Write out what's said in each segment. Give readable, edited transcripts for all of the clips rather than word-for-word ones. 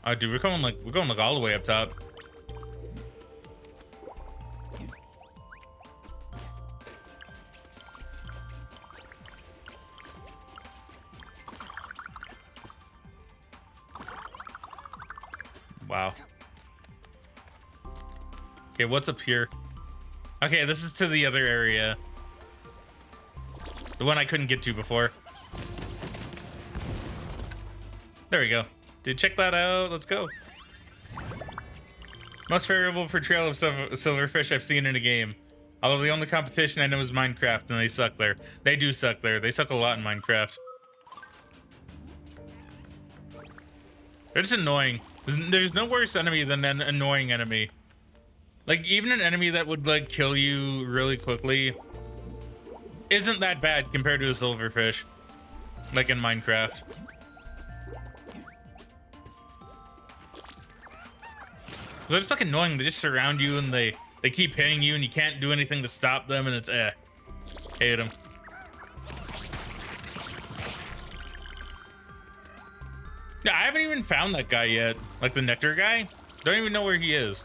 Oh, dude, we're going like all the way up top. Wow. Okay, what's up here? Okay, this is to the other area. The one I couldn't get to before. There we go. Dude, check that out. Let's go. Most favorable portrayal of silverfish I've seen in a game. Although the only competition I know is Minecraft, and they suck there. They do suck there. They suck a lot in Minecraft. They're just annoying. There's no worse enemy than an annoying enemy. Like, even an enemy that would, like, kill you really quickly isn't that bad compared to a silverfish. Like in Minecraft. They're just, like, annoying. They just surround you and they keep hitting you and you can't do anything to stop them and it's, hate them. Yeah, I haven't even found that guy yet. Like the nectar guy. Don't even know where he is.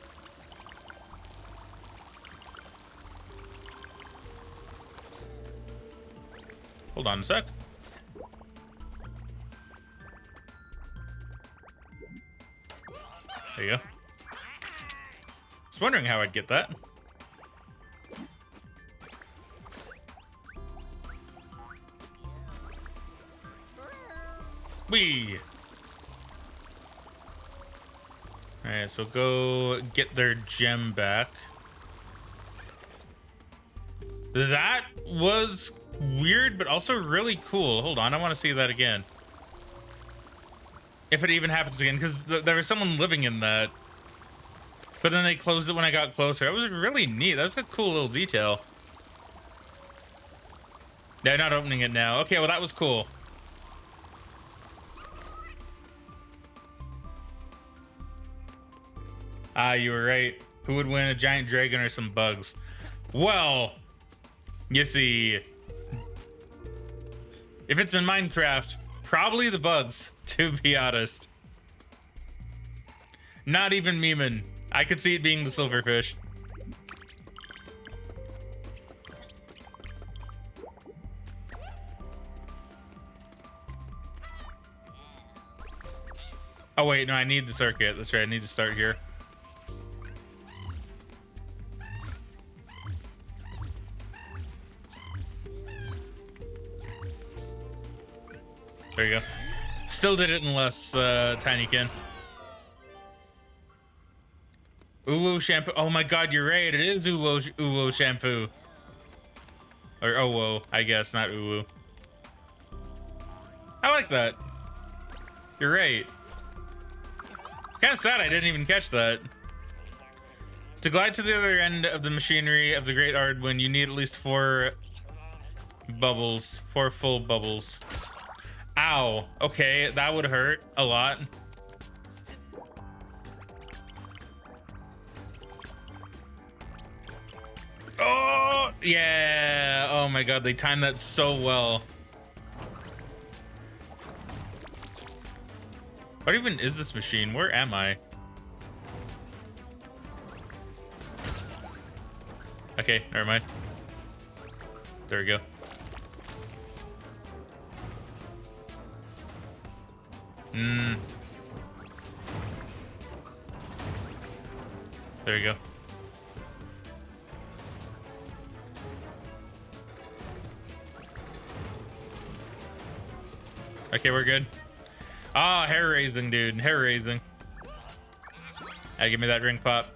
Hold on a sec. There you go. I was wondering how I'd get that. Whee! Alright, so go get their gem back. That was weird, but also really cool. Hold on, I want to see that again. If it even happens again, because there was someone living in that. But then they closed it when I got closer. It was really neat. That was a cool little detail. They're not opening it now. Okay, well, that was cool. Ah, you were right. Who would win, a giant dragon or some bugs? Well, you see, if it's in Minecraft, probably the bugs, to be honest. Not even memeing. I could see it being the silverfish. Oh wait, no, I need the circuit. That's right, I need to start here. There you go. Still did it in less, Tinykin. Uwo shampoo. Oh my god, you're right. It is Uwo shampoo. Or Owo, I guess, not Uwu. I like that. You're right. Kind of sad I didn't even catch that. To glide to the other end of the machinery of the Great Ardwin, you need at least 4 bubbles. 4 full bubbles. Ow. Okay, that would hurt a lot. Oh, yeah. Oh my god, they timed that so well. What even is this machine? Where am I? Okay, never mind. There we go. There you go. Okay, we're good. Ah, hair raising, dude. Hair raising. Hey, give me that ring pop.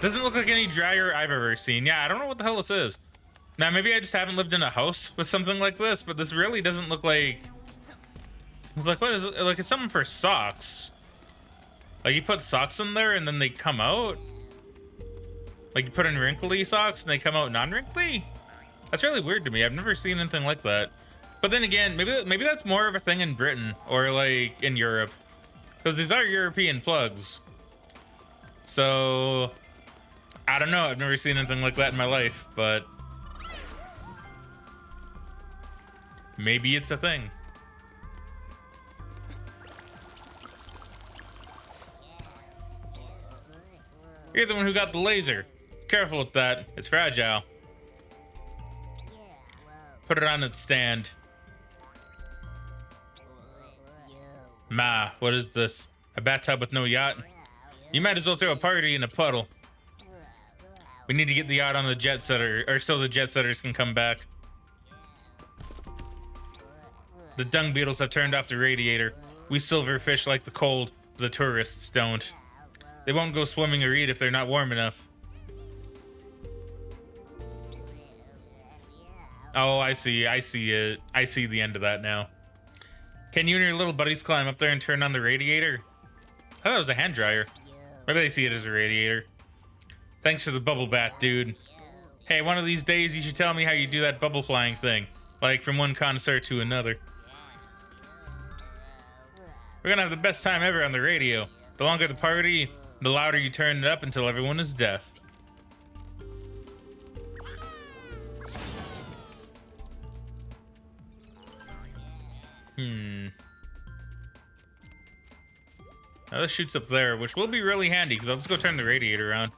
Doesn't look like any dryer I've ever seen. Yeah, I don't know what the hell this is. Now, maybe I just haven't lived in a house with something like this, but this really doesn't look like... It's like, what is it? Like, it's something for socks. Like, you put socks in there and then they come out? Like, you put in wrinkly socks and they come out non-wrinkly? That's really weird to me. I've never seen anything like that. But then again, maybe that's more of a thing in Britain or, like, in Europe. Because these are European plugs. So... I don't know. I've never seen anything like that in my life, but maybe it's a thing. You're the one who got the laser. Careful with that. It's fragile. Put it on its stand. Ma, what is this? A bathtub with no yacht? You might as well throw a party in a puddle. We need to get the yacht on the jet setter, or so the jet setters can come back. The dung beetles have turned off the radiator. We silverfish like the cold, but the tourists don't. They won't go swimming or eat if they're not warm enough. Oh, I see it. I see the end of that now. Can you and your little buddies climb up there and turn on the radiator? I thought it was a hand dryer. Maybe they see it as a radiator. Thanks for the bubble bath, dude. Hey, one of these days you should tell me how you do that bubble flying thing. Like from one connoisseur to another. We're gonna have the best time ever on the radio. The longer the party, the louder you turn it up until everyone is deaf. Now this shoots up there, which will be really handy because I'll just go turn the radiator on.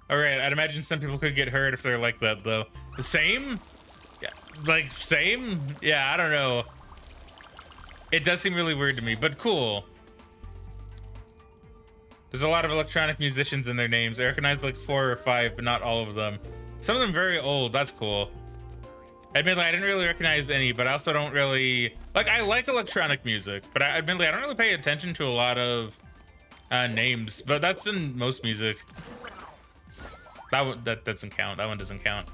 Alright, I'd imagine some people could get hurt if they're like that though. The same? Yeah, like same? Yeah, I don't know. It does seem really weird to me, but cool. There's a lot of electronic musicians in their names. I recognize like 4 or 5, but not all of them. Some of them very old. That's cool. Admittedly, I didn't really recognize any, but I also don't really... Like, I like electronic music, but admittedly, I don't really pay attention to a lot of names. But that's in most music. That doesn't count. That one doesn't count.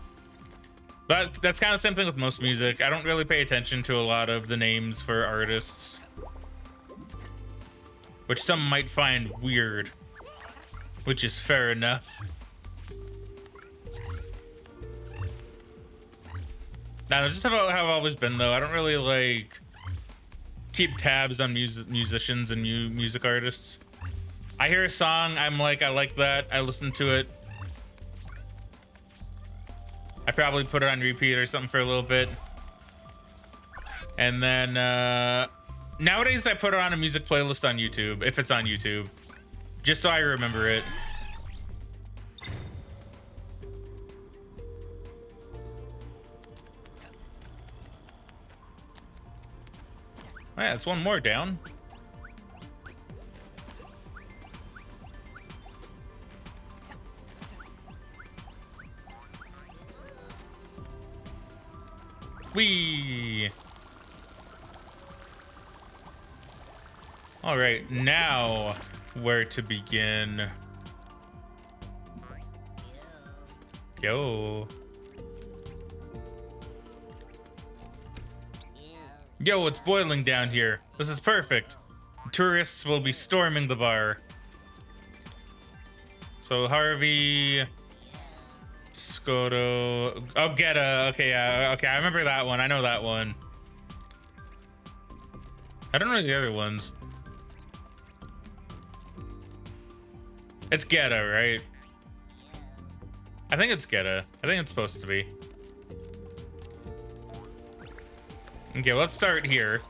But that's kind of the same thing with most music. I don't really pay attention to a lot of the names for artists. Which some might find weird. Which is fair enough. No, just how I've always been though. I don't really like keep tabs on musicians and music artists. I hear a song, I'm like, I like that. I listen to it. I probably put it on repeat or something for a little bit. And then nowadays I put it on a music playlist on YouTube, if it's on YouTube, just so I remember it. Oh, yeah, that's one more down. Whee! All right, now where to begin? Yo. Yo, it's boiling down here. This is perfect. Tourists will be storming the bar. So Harvey, Skoto, oh, Geta. Okay, okay, I remember that one. I know that one. I don't know the other ones. It's Geta, right? I think it's Geta. I think it's supposed to be. Okay, let's start here.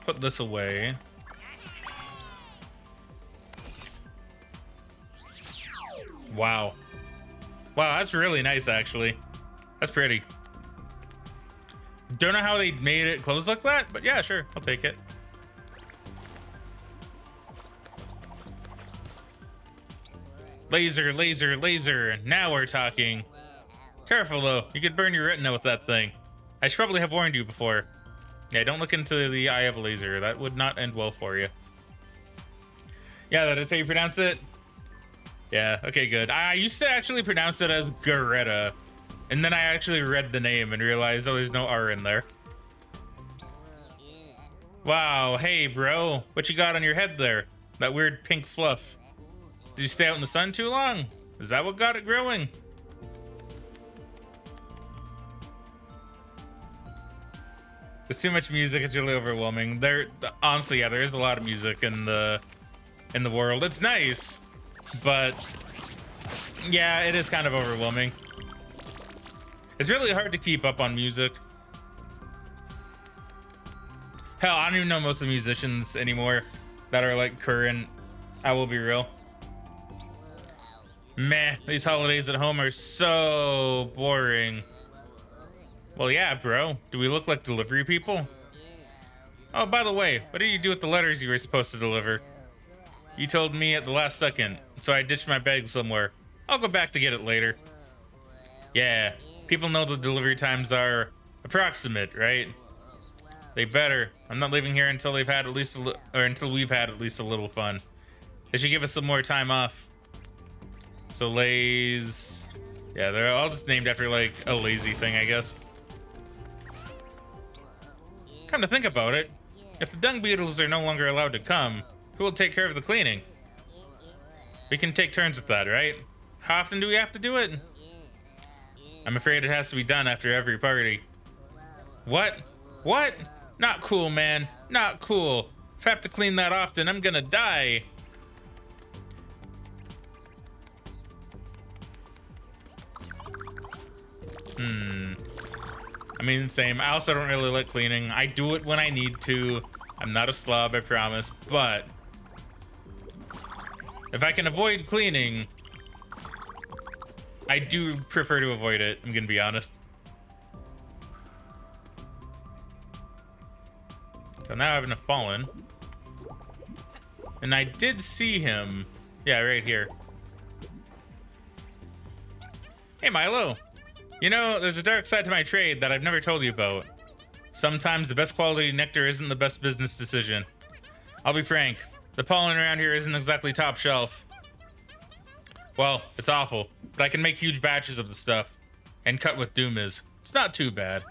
Put this away. Wow. Wow, that's really nice, actually. That's pretty. Don't know how they made it close like that, but yeah, sure, I'll take it. Laser, laser, laser. Now we're talking. Careful, though. You could burn your retina with that thing. I should probably have warned you before. Yeah, don't look into the eye of a laser. That would not end well for you. Yeah, that is how you pronounce it? Yeah, okay, good. I used to actually pronounce it as Garetta. And then I actually read the name and realized, oh, there's no R in there. Wow, hey, bro. What you got on your head there? That weird pink fluff. Did you stay out in the sun too long? Is that what got it growing? There's too much music. It's really overwhelming. Honestly, yeah, there is a lot of music in the world. It's nice, but yeah, it is kind of overwhelming. It's really hard to keep up on music. Hell, I don't even know most of the musicians anymore that are like current. I will be real. Meh, these holidays at home are so boring. Well, yeah, bro. Do we look like delivery people? Oh, by the way, what did you do with the letters you were supposed to deliver? You told me at the last second, so I ditched my bag somewhere. I'll go back to get it later. Yeah, people know the delivery times are approximate, right? They better. I'm not leaving here until they've had at least until we've had at least a little fun. They should give us some more time off. So Lays, yeah, they're all just named after like a lazy thing, I guess. Come to think about it, if the dung beetles are no longer allowed to come, who will take care of the cleaning? We can take turns with that, right? How often do we have to do it? I'm afraid it has to be done after every party. What? What? Not cool, man. Not cool. If I have to clean that often, I'm gonna die. I mean, same. I also don't really like cleaning. I do it when I need to. I'm not a slob, I promise. But if I can avoid cleaning, I do prefer to avoid it. I'm gonna be honest. So now I have enough pollen. And I did see him. Yeah, right here. Hey, Milo. You know, there's a dark side to my trade that I've never told you about. Sometimes the best quality nectar isn't the best business decision. I'll be frank, the pollen around here isn't exactly top shelf. Well, it's awful, but I can make huge batches of the stuff. And cut with Doom is. It's not too bad.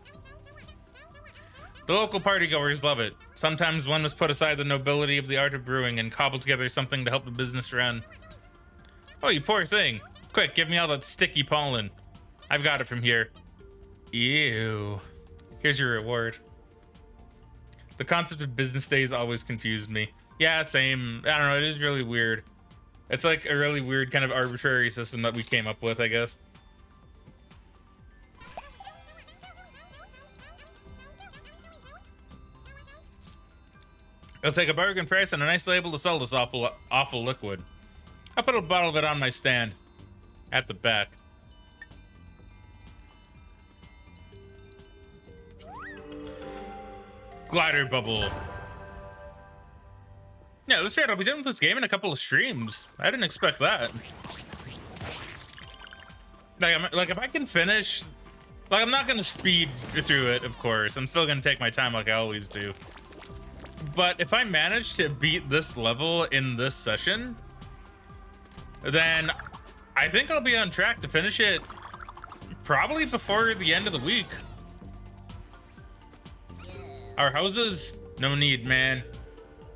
The local partygoers love it. Sometimes one must put aside the nobility of the art of brewing and cobble together something to help the business run. Oh, you poor thing. Quick, give me all that sticky pollen. I've got it from here. Ew. Here's your reward. The concept of business days always confused me. Yeah, same. I don't know, it is really weird. It's like a really weird kind of arbitrary system that we came up with, I guess. I'll take a bargain price and a nice label to sell this awful liquid. I'll put a bottle of it on my stand. At the back. Glider bubble. Yeah, let's I'll be done with this game in a couple of streams. I didn't expect that. Like if I can finish, like I'm not gonna speed through it, of course. I'm still gonna take my time like I always do. But if I manage to beat this level in this session, then I think I'll be on track to finish it probably before the end of the week. Our houses? No need, man.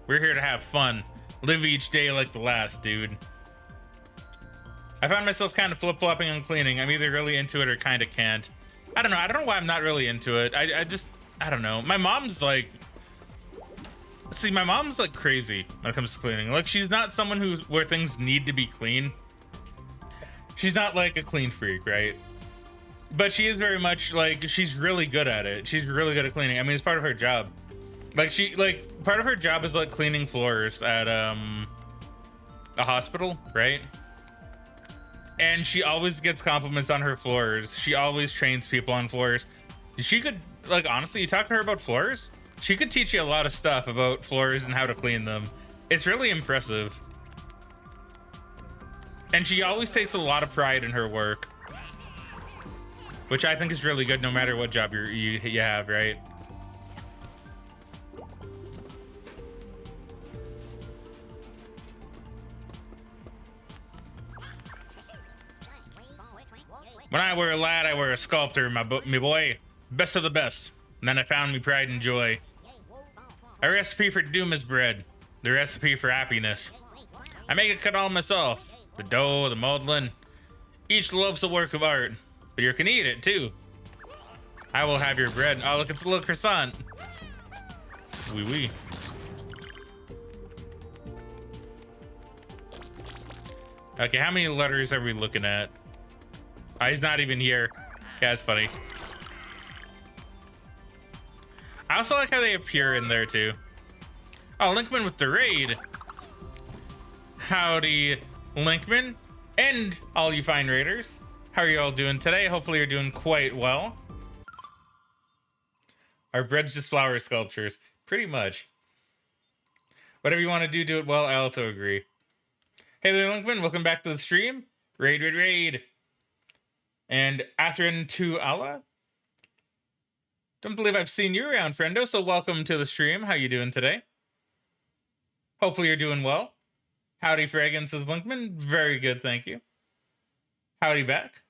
We're here to have fun. Live each day like the last, dude. I find myself kind of flip-flopping on cleaning. I'm either really into it or kind of can't. I don't know. I don't know why I'm not really into it. I don't know. My mom's like... See, my mom's like crazy when it comes to cleaning. Like, she's not someone where things need to be clean. She's not like a clean freak, right? But she is very much like, she's really good at it. She's really good at cleaning. I mean, it's part of her job. Like, part of her job is like cleaning floors at a hospital, right? And she always gets compliments on her floors. She always trains people on floors. She could, like, honestly, you talk to her about floors, she could teach you a lot of stuff about floors and how to clean them. It's really impressive. And she always takes a lot of pride in her work, which I think is really good no matter what job you have, right? When I were a lad, I were a sculptor, my boy. Best of the best. And then I found me pride and joy. A recipe for doom is bread. The recipe for happiness. I make it all myself. The dough, the modeling. Each loaf's a work of art. But you can eat it, too. I will have your bread. Oh, look, it's a little croissant. Wee wee. Okay, how many letters are we looking at? Oh, he's not even here. Yeah, that's funny. I also like how they appear in there too. Oh, Linkman with the raid. Howdy, Linkman, and all you fine raiders. How are you all doing today? Hopefully you're doing quite well. Our bread's just flower sculptures. Pretty much. Whatever you want to do, do it well. I also agree. Hey there, Linkman. Welcome back to the stream. Raid, raid, raid. And Atherin to Allah. Don't believe I've seen you around, friendo, so welcome to the stream. How you doing today? Hopefully you're doing well. Howdy, Fraggin, says Linkman. Very good, thank you. Howdy back.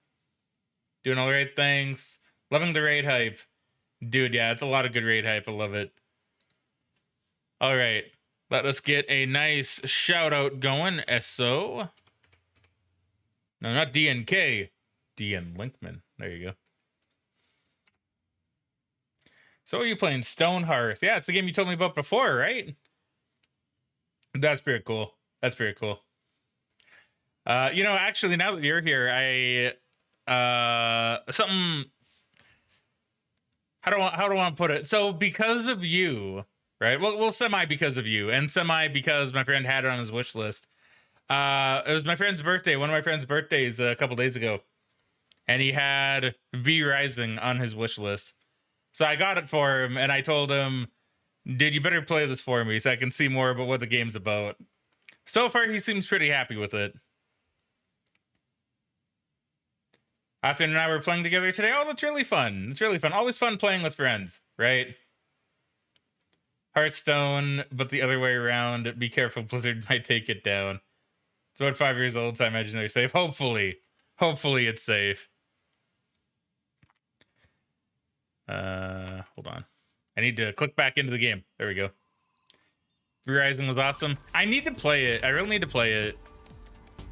Doing all right, thanks. Loving the raid hype. Dude, yeah, it's a lot of good raid hype. I love it. All right. Let us get a nice shout out going. SO. No, not DNK. DN Linkman. There you go. So are you playing Stonehearth? Yeah, it's the game you told me about before, right? That's pretty cool. That's pretty cool. You know, actually, now that you're here, something. How do I want to put it? So because of you, right? Well, semi because of you, and semi because my friend had it on his wish list. It was my friend's birthday. One of my friend's birthdays a couple days ago, and he had V Rising on his wish list. So I got it for him, and I told him, "Dude, you better play this for me so I can see more about what the game's about." So far, he seems pretty happy with it. After and I were playing together today. Oh, that's really fun. It's really fun. Always fun playing with friends, right? Hearthstone, but the other way around. Be careful, Blizzard might take it down. It's about 5 years old, so I imagine they're safe. Hopefully. Hopefully it's safe. Hold on. I need to click back into the game. There we go. Verizon was awesome. I need to play it. I really need to play it.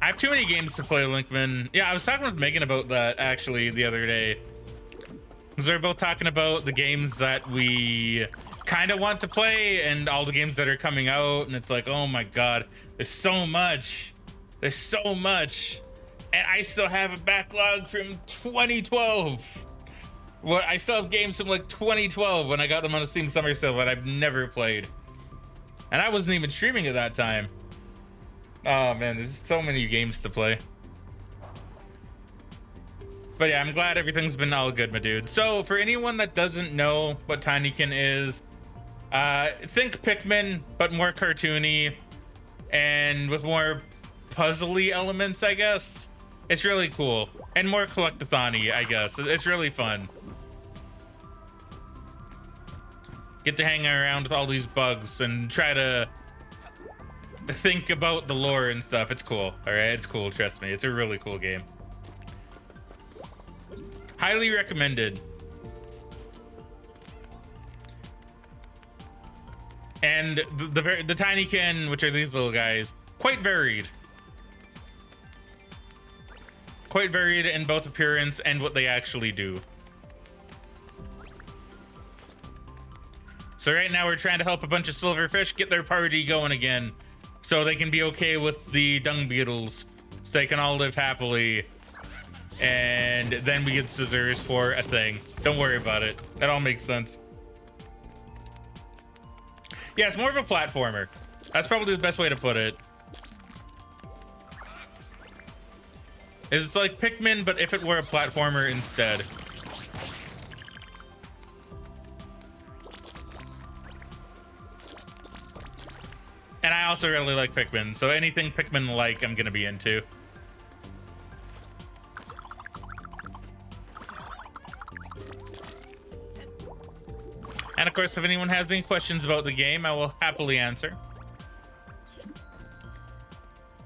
I have too many games to play, Linkman. Yeah, I was talking with Megan about that, actually, the other day. Because we were both talking about the games that we kind of want to play and all the games that are coming out. And it's like, oh my god, there's so much. There's so much. And I still have a backlog from 2012. Well, I still have games from like 2012 when I got them on a Steam Summer Sale that I've never played. And I wasn't even streaming at that time. Oh man, there's just so many games to play. But yeah, I'm glad everything's been all good, my dude. So for anyone that doesn't know what Tinykin is, think Pikmin, but more cartoony and with more puzzly elements, I guess. It's really cool. And more collectathon-y, I guess. It's really fun. Get to hang around with all these bugs and try to think about the lore and stuff. It's cool. All right, it's cool. Trust me, it's a really cool game. Highly recommended. And the Tinykin, which are these little guys, quite varied. Quite varied in both appearance and what they actually do. So right now we're trying to help a bunch of silverfish get their party going again, so they can be okay with the dung beetles, so they can all live happily. And then we get scissors for a thing. Don't worry about it. That all makes sense. Yeah, it's more of a platformer. That's probably the best way to put it. It's like Pikmin, but if it were a platformer instead. And I also really like Pikmin, so anything Pikmin-like I'm gonna be into. And of course, if anyone has any questions about the game, I will happily answer.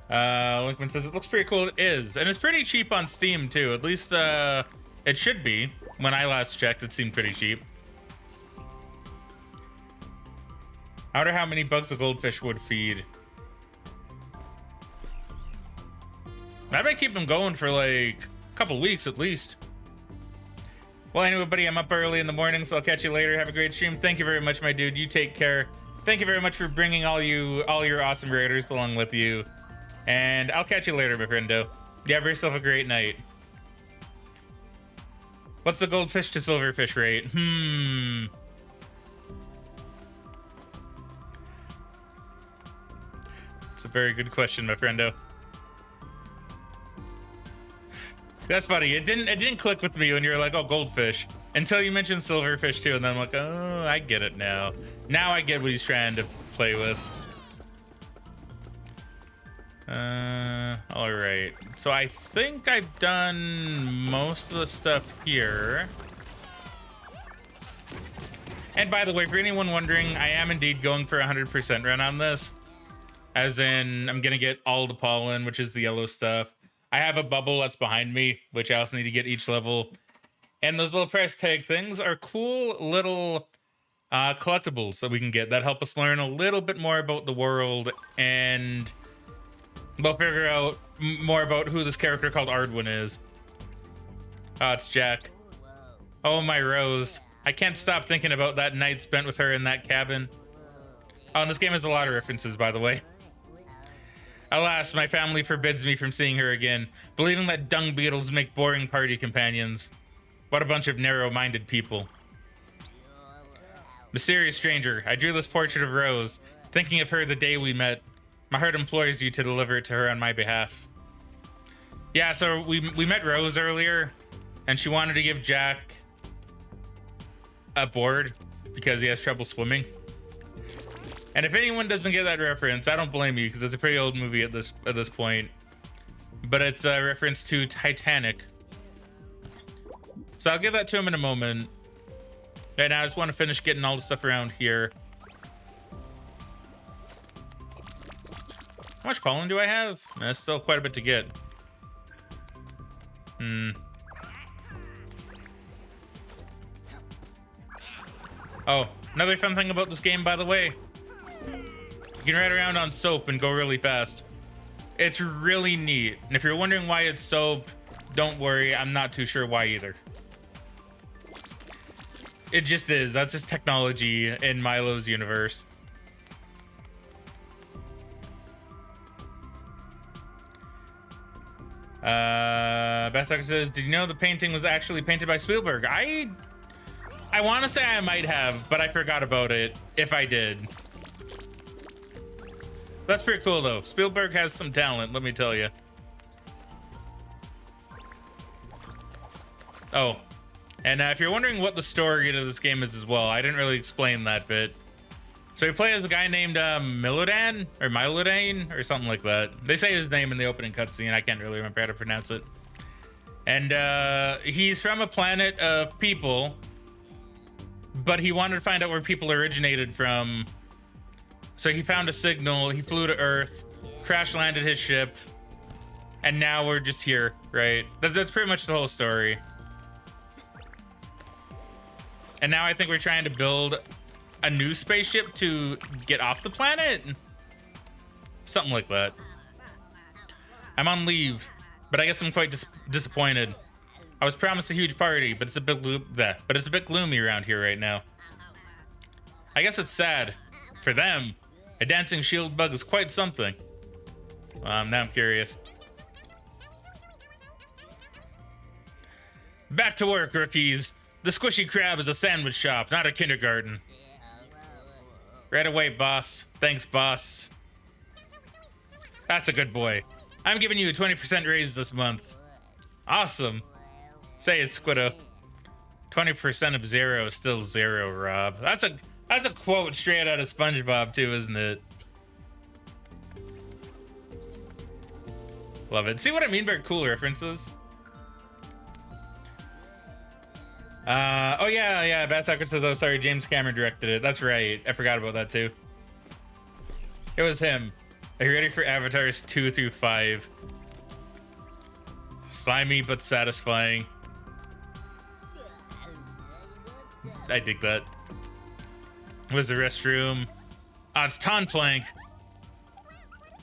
Linkman says it looks pretty cool. It is, and it's pretty cheap on Steam too. At least it should be. When I last checked, it seemed pretty cheap. I wonder how many bugs a goldfish would feed. I might keep them going for like a couple weeks at least. Well, anyway, buddy, I'm up early in the morning, so I'll catch you later. Have a great stream. Thank you very much, my dude. You take care. Thank you very much for bringing all your awesome raiders along with you. And I'll catch you later, my friendo. You have yourself a great night. What's the goldfish to silverfish rate? It's a very good question, my friendo. That's funny. It didn't click with me when you were like, oh, goldfish, until you mentioned silverfish too, and then I'm like, oh, I get it now. Now I get what he's trying to play with. All right. So I think I've done most of the stuff here. And by the way, for anyone wondering, I am indeed going for 100% run on this. As in, I'm gonna get all the pollen, which is the yellow stuff. I have a bubble that's behind me, which I also need to get each level. And those little price tag things are cool little collectibles that we can get that help us learn a little bit more about the world, and we'll figure out more about who this character called Ardwin is. Oh, it's Jack. Oh, my Rose. I can't stop thinking about that night spent with her in that cabin. Oh, and this game has a lot of references, by the way. Alas, my family forbids me from seeing her again, believing that dung beetles make boring party companions. What a bunch of narrow-minded people. Mysterious stranger, I drew this portrait of Rose, thinking of her the day we met. My heart implores you to deliver it to her on my behalf. Yeah, so we met Rose earlier, and she wanted to give Jack a board because he has trouble swimming. And if anyone doesn't get that reference, I don't blame you, because it's a pretty old movie at this point. But it's a reference to Titanic. So I'll give that to him in a moment. Right now, I just want to finish getting all the stuff around here. How much pollen do I have? That's still quite a bit to get. Oh, another fun thing about this game, by the way. You can ride around on soap and go really fast. It's really neat. And if you're wondering why it's soap, don't worry. I'm not too sure why either. It just is. That's just technology in Milo's universe. Basaka says, did you know the painting was actually painted by Spielberg? I want to say I might have, but I forgot about it if I did. That's pretty cool, though. Spielberg has some talent, let me tell you. Oh, and if you're wondering what the story to this game is as well, I didn't really explain that bit. So you play as a guy named Milodan, or Milodane, or something like that. They say his name in the opening cutscene. I can't really remember how to pronounce it. And he's from a planet of people, but he wanted to find out where people originated from. So he found a signal, he flew to Earth, crash landed his ship, and now we're just here, right? That's pretty much the whole story. And now I think we're trying to build a new spaceship to get off the planet? Something like that. I'm on leave, but I guess I'm quite disappointed. I was promised a huge party, but it's a bit gloomy around here right now. I guess it's sad. For them, a dancing shield bug is quite something. Now I'm curious. Back to work, rookies. The Squishy Crab is a sandwich shop, not a kindergarten. Right away, boss. Thanks, boss. That's a good boy. I'm giving you a 20% raise this month. Awesome. Say it, Squiddo. 20% of zero is still zero, Rob. That's a quote straight out of SpongeBob too, isn't it? Love it. See what I mean by cool references? Oh yeah, Bass Soccer says, oh sorry, James Cameron directed it. That's right. I forgot about that too. It was him. Are you ready for Avatars 2 through 5? Slimy but satisfying. I dig that. Where's the restroom? Ah, it's Tonplank.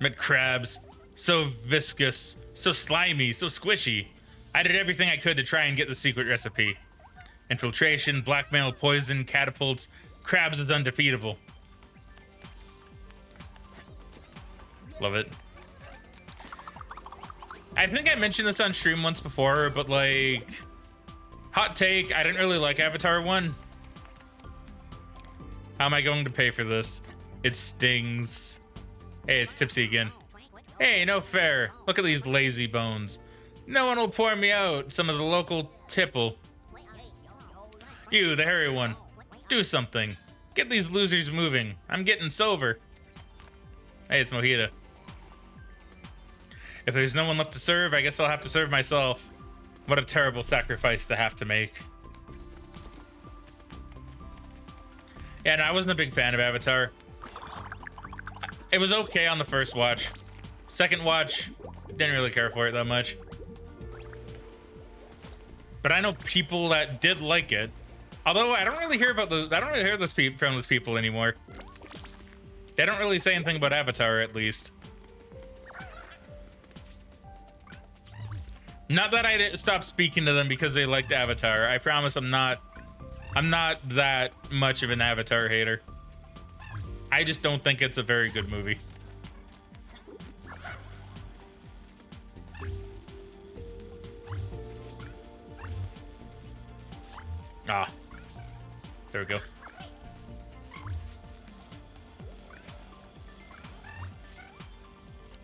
Met crabs. So viscous, so slimy, so squishy. I did everything I could to try and get the secret recipe. Infiltration, blackmail, poison, catapults. Krabs is undefeatable. Love it. I think I mentioned this on stream once before, but like, hot take, I didn't really like Avatar 1. How am I going to pay for this? It stings. Hey, it's Tipsy again. Hey, no fair. Look at these lazy bones. No one will pour me out some of the local tipple. You, the hairy one. Do something. Get these losers moving. I'm getting sober. Hey, it's Mojita. If there's no one left to serve, I guess I'll have to serve myself. What a terrible sacrifice to have to make. Yeah, no, I wasn't a big fan of Avatar. It was okay on the first watch. Second watch, didn't really care for it that much. But I know people that did like it. Although I don't really hear about this from those people anymore. They don't really say anything about Avatar, at least. Not that I didn't stop speaking to them because they liked Avatar. I promise I'm not that much of an Avatar hater. I just don't think it's a very good movie. Ah, there we go.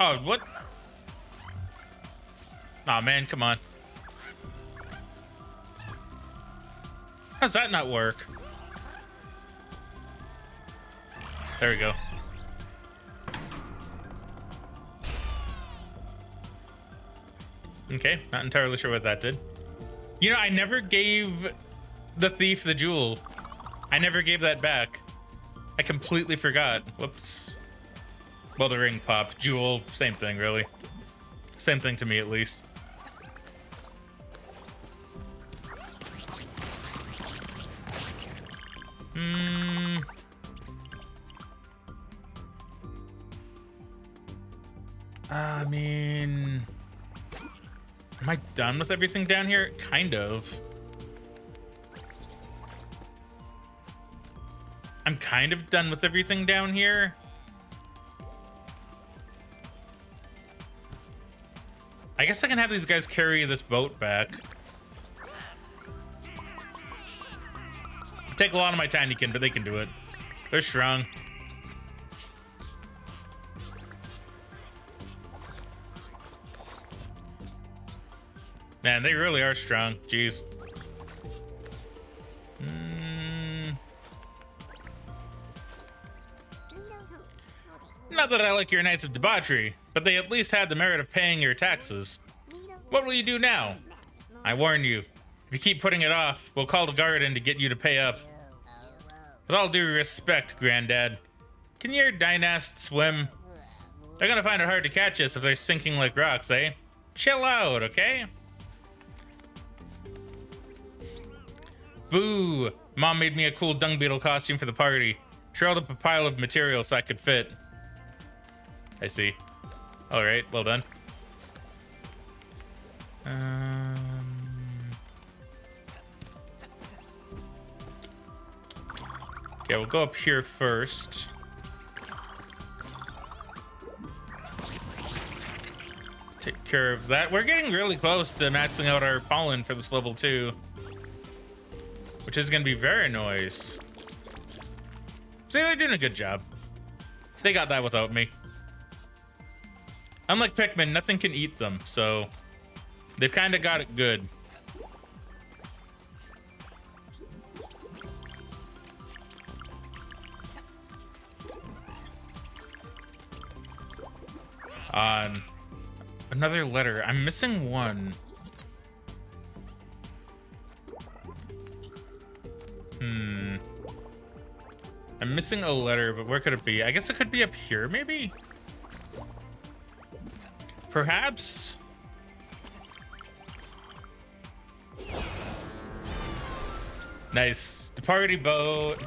Oh, what? Aw, man, come on. How's that not work? There we go. Okay, not entirely sure what that did. You know, I never gave the thief the jewel. I never gave that back. I completely forgot. Whoops. Well, the ring pop. Jewel, same thing, really. Same thing to me, at least. I mean... Am I done with everything down here? Kind of. I'm kind of done with everything down here. I guess I can have these guys carry this boat back. Take a lot of my Tinykin, but they can do it. They're strong. Man, they really are strong. Jeez. Not that I like your nights of debauchery, but they at least had the merit of paying your taxes. What will you do now? I warn you, if you keep putting it off, we'll call the guard in to get you to pay up. With all due respect, Granddad, can your dynasts swim? They're gonna find it hard to catch us if they're sinking like rocks, eh? Chill out, okay? Boo! Mom made me a cool dung beetle costume for the party. She rolled up a pile of material so I could fit. I see. All right, well done. Okay, we'll go up here first. Take care of that. We're getting really close to maxing out our pollen for this level 2. Which is going to be very nice. See, they're doing a good job. They got that without me. Unlike Pikmin, nothing can eat them, so they've kind of got it good. Another letter. I'm missing one. I'm missing a letter, but where could it be? I guess it could be up here, maybe? Perhaps? Nice. The party boat.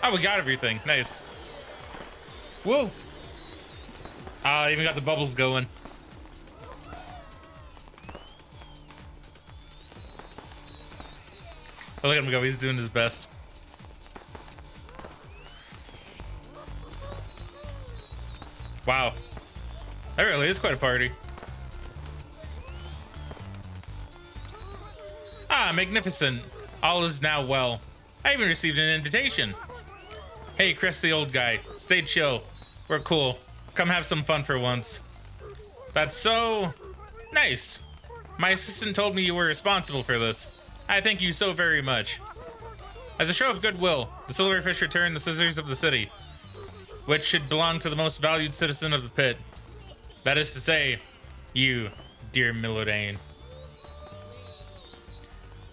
Oh, we got everything. Nice. Whoa. Ah, I even got the bubbles going. Oh, look at him go. He's doing his best. Wow. That really is quite a party. Ah, magnificent. All is now well. I even received an invitation. Hey, Chris the old guy. Stay chill. We're cool. Come have some fun for once. That's so nice. My assistant told me you were responsible for this. I thank you so very much. As a show of goodwill, the silverfish returned the scissors of the city, which should belong to the most valued citizen of the pit. That is to say, you, dear Millodane.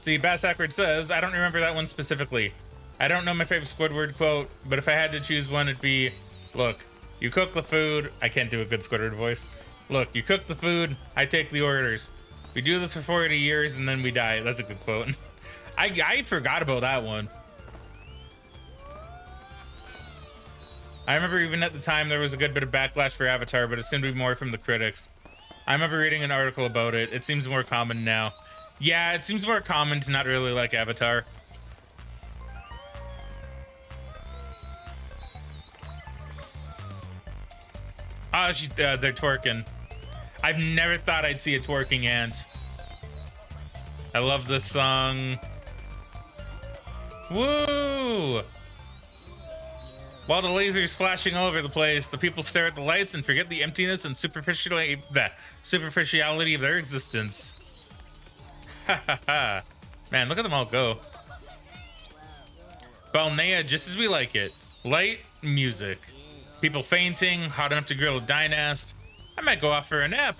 See, Bass Ackford says, I don't remember that one specifically. I don't know my favorite Squidward quote, but if I had to choose one, it'd be, look, you cook the food. I can't do a good Squidward voice. Look, you cook the food, I take the orders. We do this for 40 years and then we die. That's a good quote. I forgot about that one. I remember even at the time there was a good bit of backlash for Avatar, but it seemed to be more from the critics. I remember reading an article about it. It seems more common now. Yeah, it seems more common to not really like Avatar. Oh, they're twerking. I've never thought I'd see a twerking ant. I love this song. Woo! While the laser's flashing all over the place, the people stare at the lights and forget the emptiness and superficiality of their existence. Ha ha ha. Man, look at them all go. Balnea, just as we like it. Light music. People fainting, hot enough to grill a dynast. I might go off for a nap.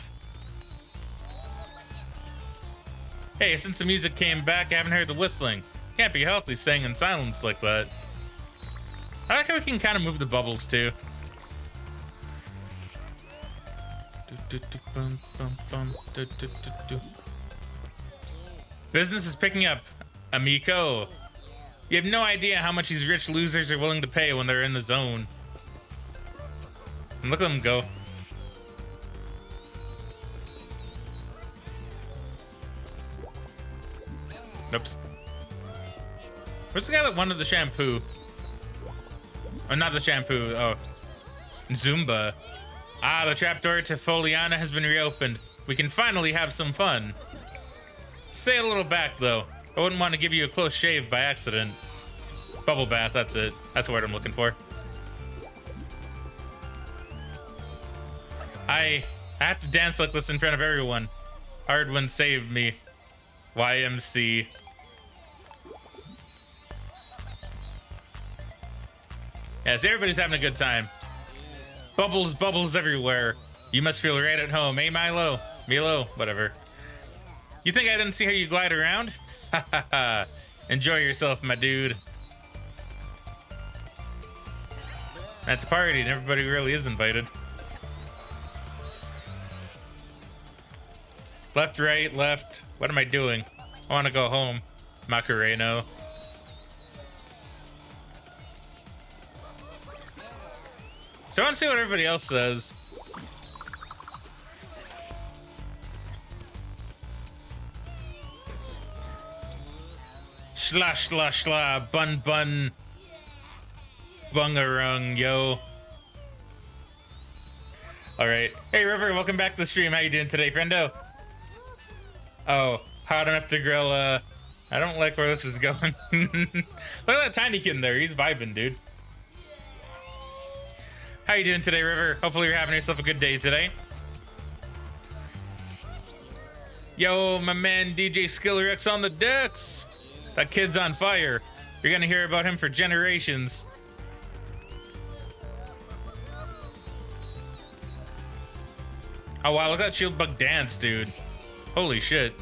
Hey, since the music came back, I haven't heard the whistling. Can't be healthy staying in silence like that. I like how we can kind of move the bubbles too. Business is picking up, amico. You have no idea how much these rich losers are willing to pay when they're in the zone. And look at them go. Oops. Where's the guy that wanted the shampoo? Oh, not the shampoo. Oh. Zumba. Ah, the trapdoor to Foliana has been reopened. We can finally have some fun. Stay a little back, though. I wouldn't want to give you a close shave by accident. Bubble bath, that's it. That's the word I'm looking for. I have to dance like this in front of everyone. Hardwin saved me. YMC. Yeah, see, everybody's having a good time. Bubbles, bubbles everywhere. You must feel right at home, eh, Milo? Milo, whatever. You think I didn't see how you glide around? Ha ha ha. Enjoy yourself, my dude. That's a party and everybody really is invited. Left, right, left. What am I doing? I want to go home. Macareno. So I want to see what everybody else says. Shla shla shla, bun bun, bungarung, yo. All right. Hey River, welcome back to the stream. How you doing today, friendo? Oh, hot enough to grill. I don't like where this is going. Look at that Tinykin there. He's vibing, dude. How you doing today, River? Hopefully you're having yourself a good day today. Yo, my man DJ Skillerx on the decks. That kid's on fire. You're gonna hear about him for generations. Oh wow, look at that shield bug dance, dude. Holy shit.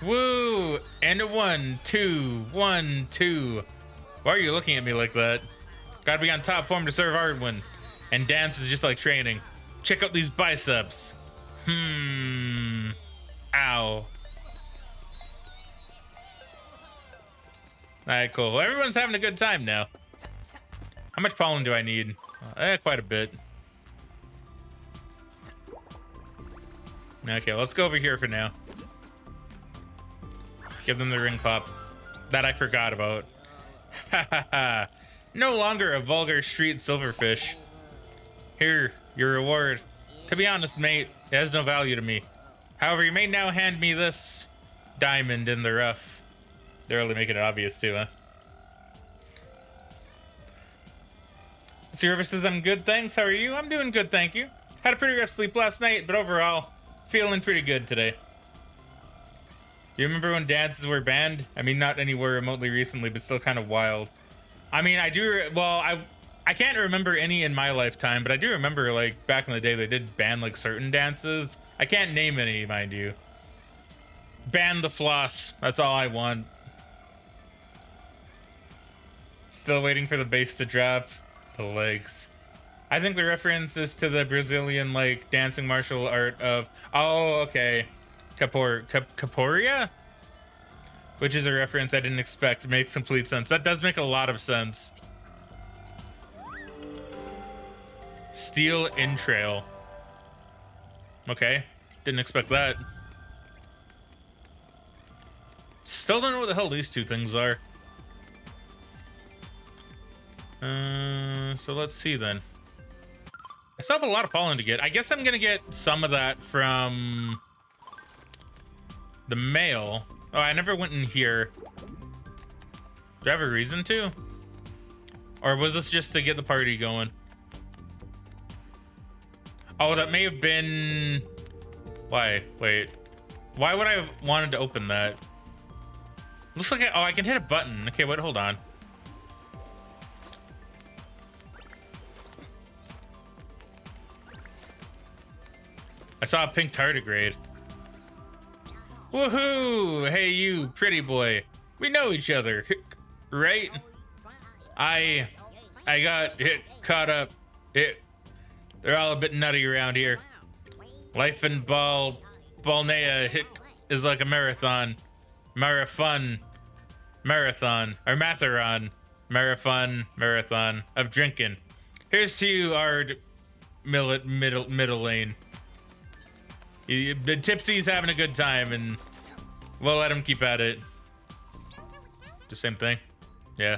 Woo! And a 1, 2, 1, 2. Why are you looking at me like that? Gotta be on top form to serve Ardwin. And dance is just like training. Check out these biceps. Ow. Alright, cool. Well, everyone's having a good time now. How much pollen do I need? Quite a bit. Okay, let's go over here for now. Give them the ring pop. that I forgot about. Ha ha ha. No longer a vulgar street silverfish. Here, your reward. To be honest, mate, it has no value to me. However, you may now hand me this diamond in the rough. They're really making it obvious too, huh? Service says I'm good, thanks. How are you? I'm doing good, thank you. Had a pretty rough sleep last night, but overall, feeling pretty good today. You remember when dances were banned? I mean, not anywhere remotely recently, but still kind of wild. I mean, I do, well, I can't remember any in my lifetime, but I do remember, like, back in the day, they did ban, like, certain dances. I can't name any, mind you. Ban the floss. That's all I want. Still waiting for the bass to drop. The legs. I think the reference is to the Brazilian, like, dancing martial art of... Oh, okay. Capoeira? Which is a reference I didn't expect. It makes complete sense. That does make a lot of sense. Steel entrail. Okay. Didn't expect that. Still don't know what the hell these two things are. So let's see then. I still have a lot of pollen to get. I guess I'm gonna get some of that from the mail. Oh, I never went in here. Do I have a reason to? Or was this just to get the party going? Oh, that may have been... Why? Wait. Why would I have wanted to open that? Looks like oh, I can hit a button. Okay, wait, hold on. I saw a pink tardigrade. Woohoo! Hey, you, pretty boy. We know each other, right? I got caught up. They're all a bit nutty around here. Life in Balnea is like a marathon. Marathon of drinking. Here's to you, our middle lane. The tipsy's having a good time, and we'll let him keep at it. The same thing. Yeah.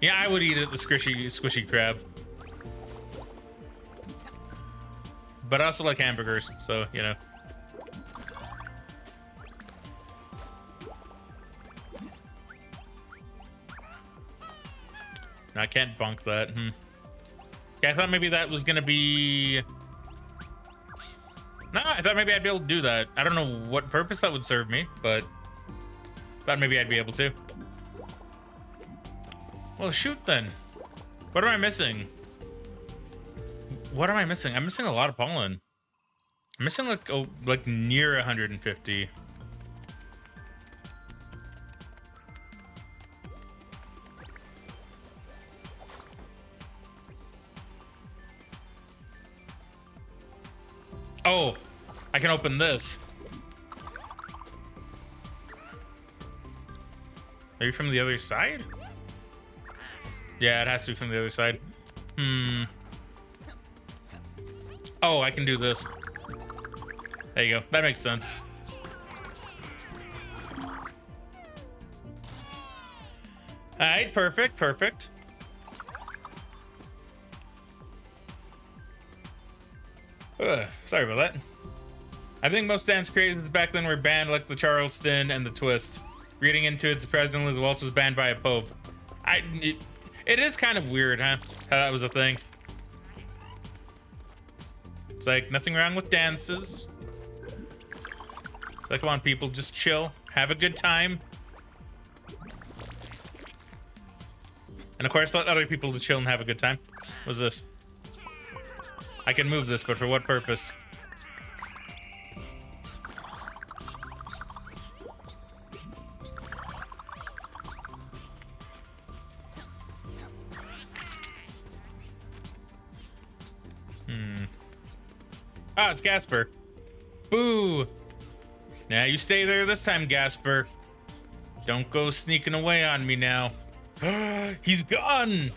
Yeah, I would eat it, the squishy crab. But I also like hamburgers, so, you know. No, I can't bunk that. Okay, I thought maybe that was gonna be... No, I thought maybe I'd be able to do that. I don't know what purpose that would serve me, but... thought maybe I'd be able to. Well, shoot then. What am I missing? What am I missing? I'm missing a lot of pollen. I'm missing like, oh, like near 150. Oh, I can open this. Maybe from the other side? Yeah, it has to be from the other side. Oh, I can do this. There you go. That makes sense. All right, perfect, perfect. Sorry about that. I think most dance crazes back then were banned, like the Charleston and the twist. Reading into it, surprisingly, the waltz was banned by a pope. It is kind of weird, huh? How that was a thing. It's like nothing wrong with dances. It's like, come on, people, just chill, have a good time, and of course, let other people to chill and have a good time. What's this? I can move this, but for what purpose? Ah, it's Gasper. Boo! Now you stay there this time, Gasper. Don't go sneaking away on me now. He's gone!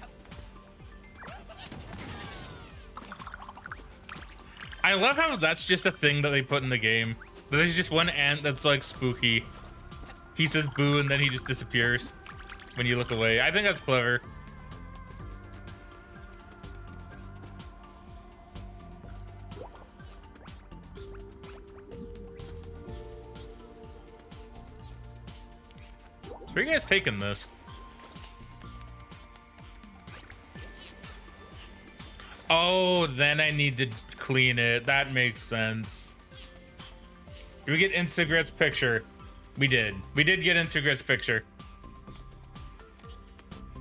I love how that's just a thing that they put in the game. There's just one ant that's like spooky. He says boo and then he just disappears when you look away. I think that's clever. So where are you guys taking this? Oh, then I need to clean it. That makes sense. Did we get Instagret's picture? We did. We did get Instagret's picture.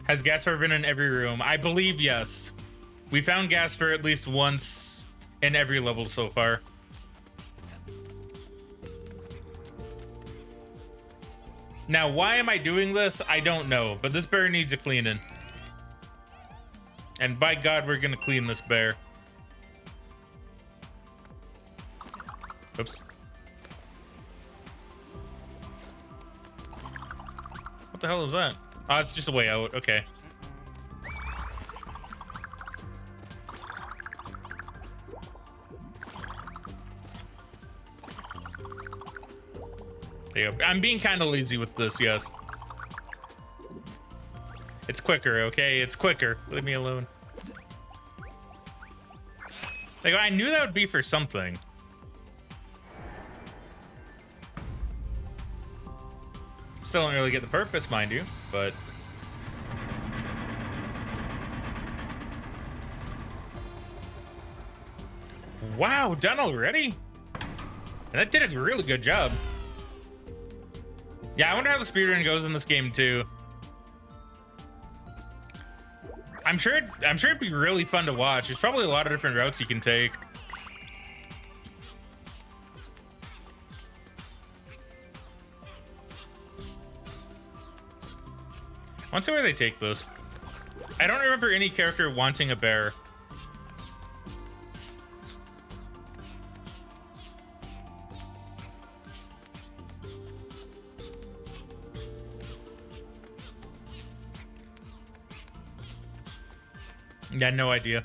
Has Gasper been in every room? I believe yes. We found Gasper at least once in every level so far. Now, why am I doing this? I don't know, but this bear needs a cleaning. And by God, we're gonna clean this bear. Oops. What the hell is that? Oh, it's just a way out. Okay. There you go. I'm being kind of lazy with this, yes. It's quicker, okay? It's quicker. Leave me alone. Like, I knew that would be for something. Still don't really get the purpose, mind you, but... Wow, done already? And that did a really good job. Yeah, I wonder how the speedrun goes in this game, too. I'm sure it'd be really fun to watch. There's probably a lot of different routes you can take. I want to see where they take this. I don't remember any character wanting a bear. Yeah, no idea.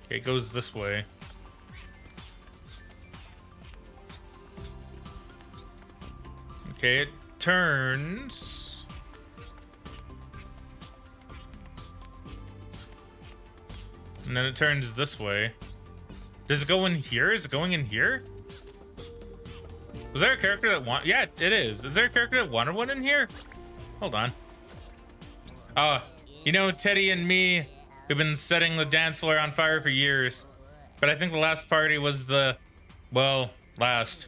Okay, it goes this way. Okay, it turns. And then it turns this way. Does it go in here? Is it going in here? Was there a character that want? Yeah, it is. Is there a character that wanted one in here? Hold on. You know, Teddy and me, we've been setting the dance floor on fire for years. But I think the last party was the, well, last.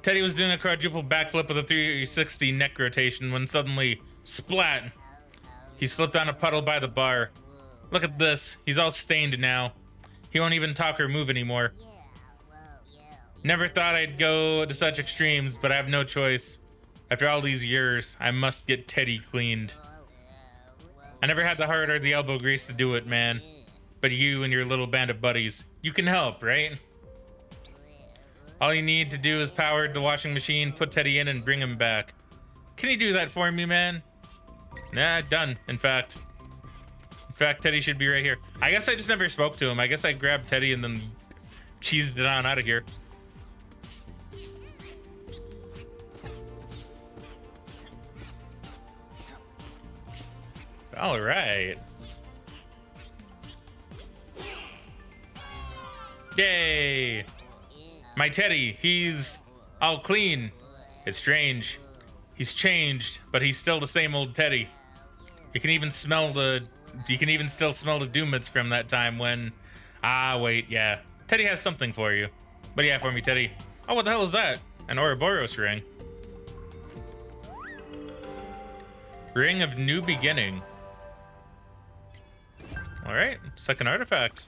Teddy was doing a quadruple backflip with a 360 neck rotation when suddenly, splat! He slipped on a puddle by the bar. Look at this. He's all stained now. He won't even talk or move anymore. Never thought I'd go to such extremes, but I have no choice. After all these years, I must get Teddy cleaned. I never had the heart or the elbow grease to do it, man. But you and your little band of buddies, you can help, right? All you need to do is power the washing machine, put Teddy in, and bring him back. Can you do that for me, man? Nah, done, in fact. In fact, Teddy should be right here. I guess I just never spoke to him. I guess I grabbed Teddy and then cheesed it on out of here. All right. Yay. My Teddy, he's all clean. It's strange. He's changed, but he's still the same old Teddy. You can even still smell the doom mitts from that time when... Ah, wait, yeah. Teddy has something for you. What do you have for me, Teddy? Oh, what the hell is that? An Ouroboros ring. Ring of New Beginning. All right, second artifact.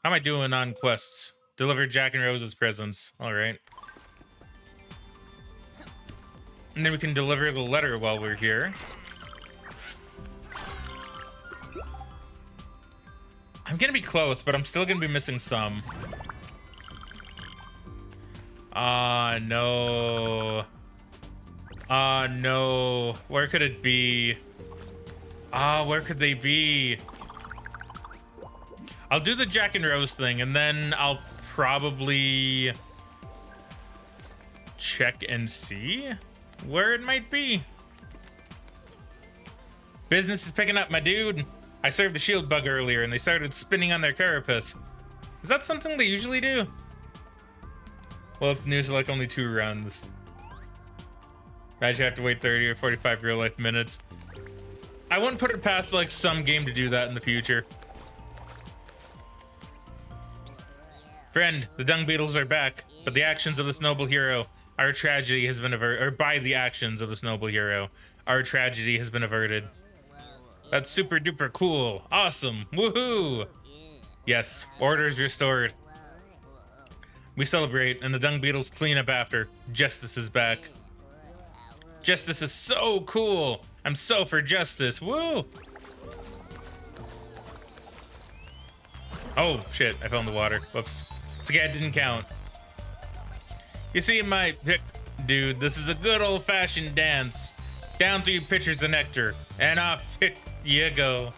How am I doing on quests? Deliver Jack and Rose's presents. All right. And then we can deliver the letter while we're here. I'm gonna be close, but I'm still gonna be missing some. Ah, no. Ah, no. Where could it be? Ah, where could they be? I'll do the Jack and Rose thing, and then I'll probably check and see where it might be. Business is picking up, my dude. I served the shield bug earlier, and they started spinning on their carapace. Is that something they usually do? Well, it's new, so like only 2 runs. Imagine you have to wait 30 or 45 real life minutes. I wouldn't put it past like some game to do that in the future. Friend, the dung beetles are back, but the actions of this noble hero, our tragedy has been averted. Or by the actions of this noble hero, our tragedy has been averted. That's super duper cool. Awesome. Woohoo! Yes, order's restored. We celebrate, and the dung beetles clean up after. Justice is back. Justice is so cool. I'm so for justice. Woo! Oh, shit. I fell in the water. Whoops. It's okay, it didn't count. You see, my dude, this is a good old-fashioned dance. Down 3 pitchers of nectar, and off you go.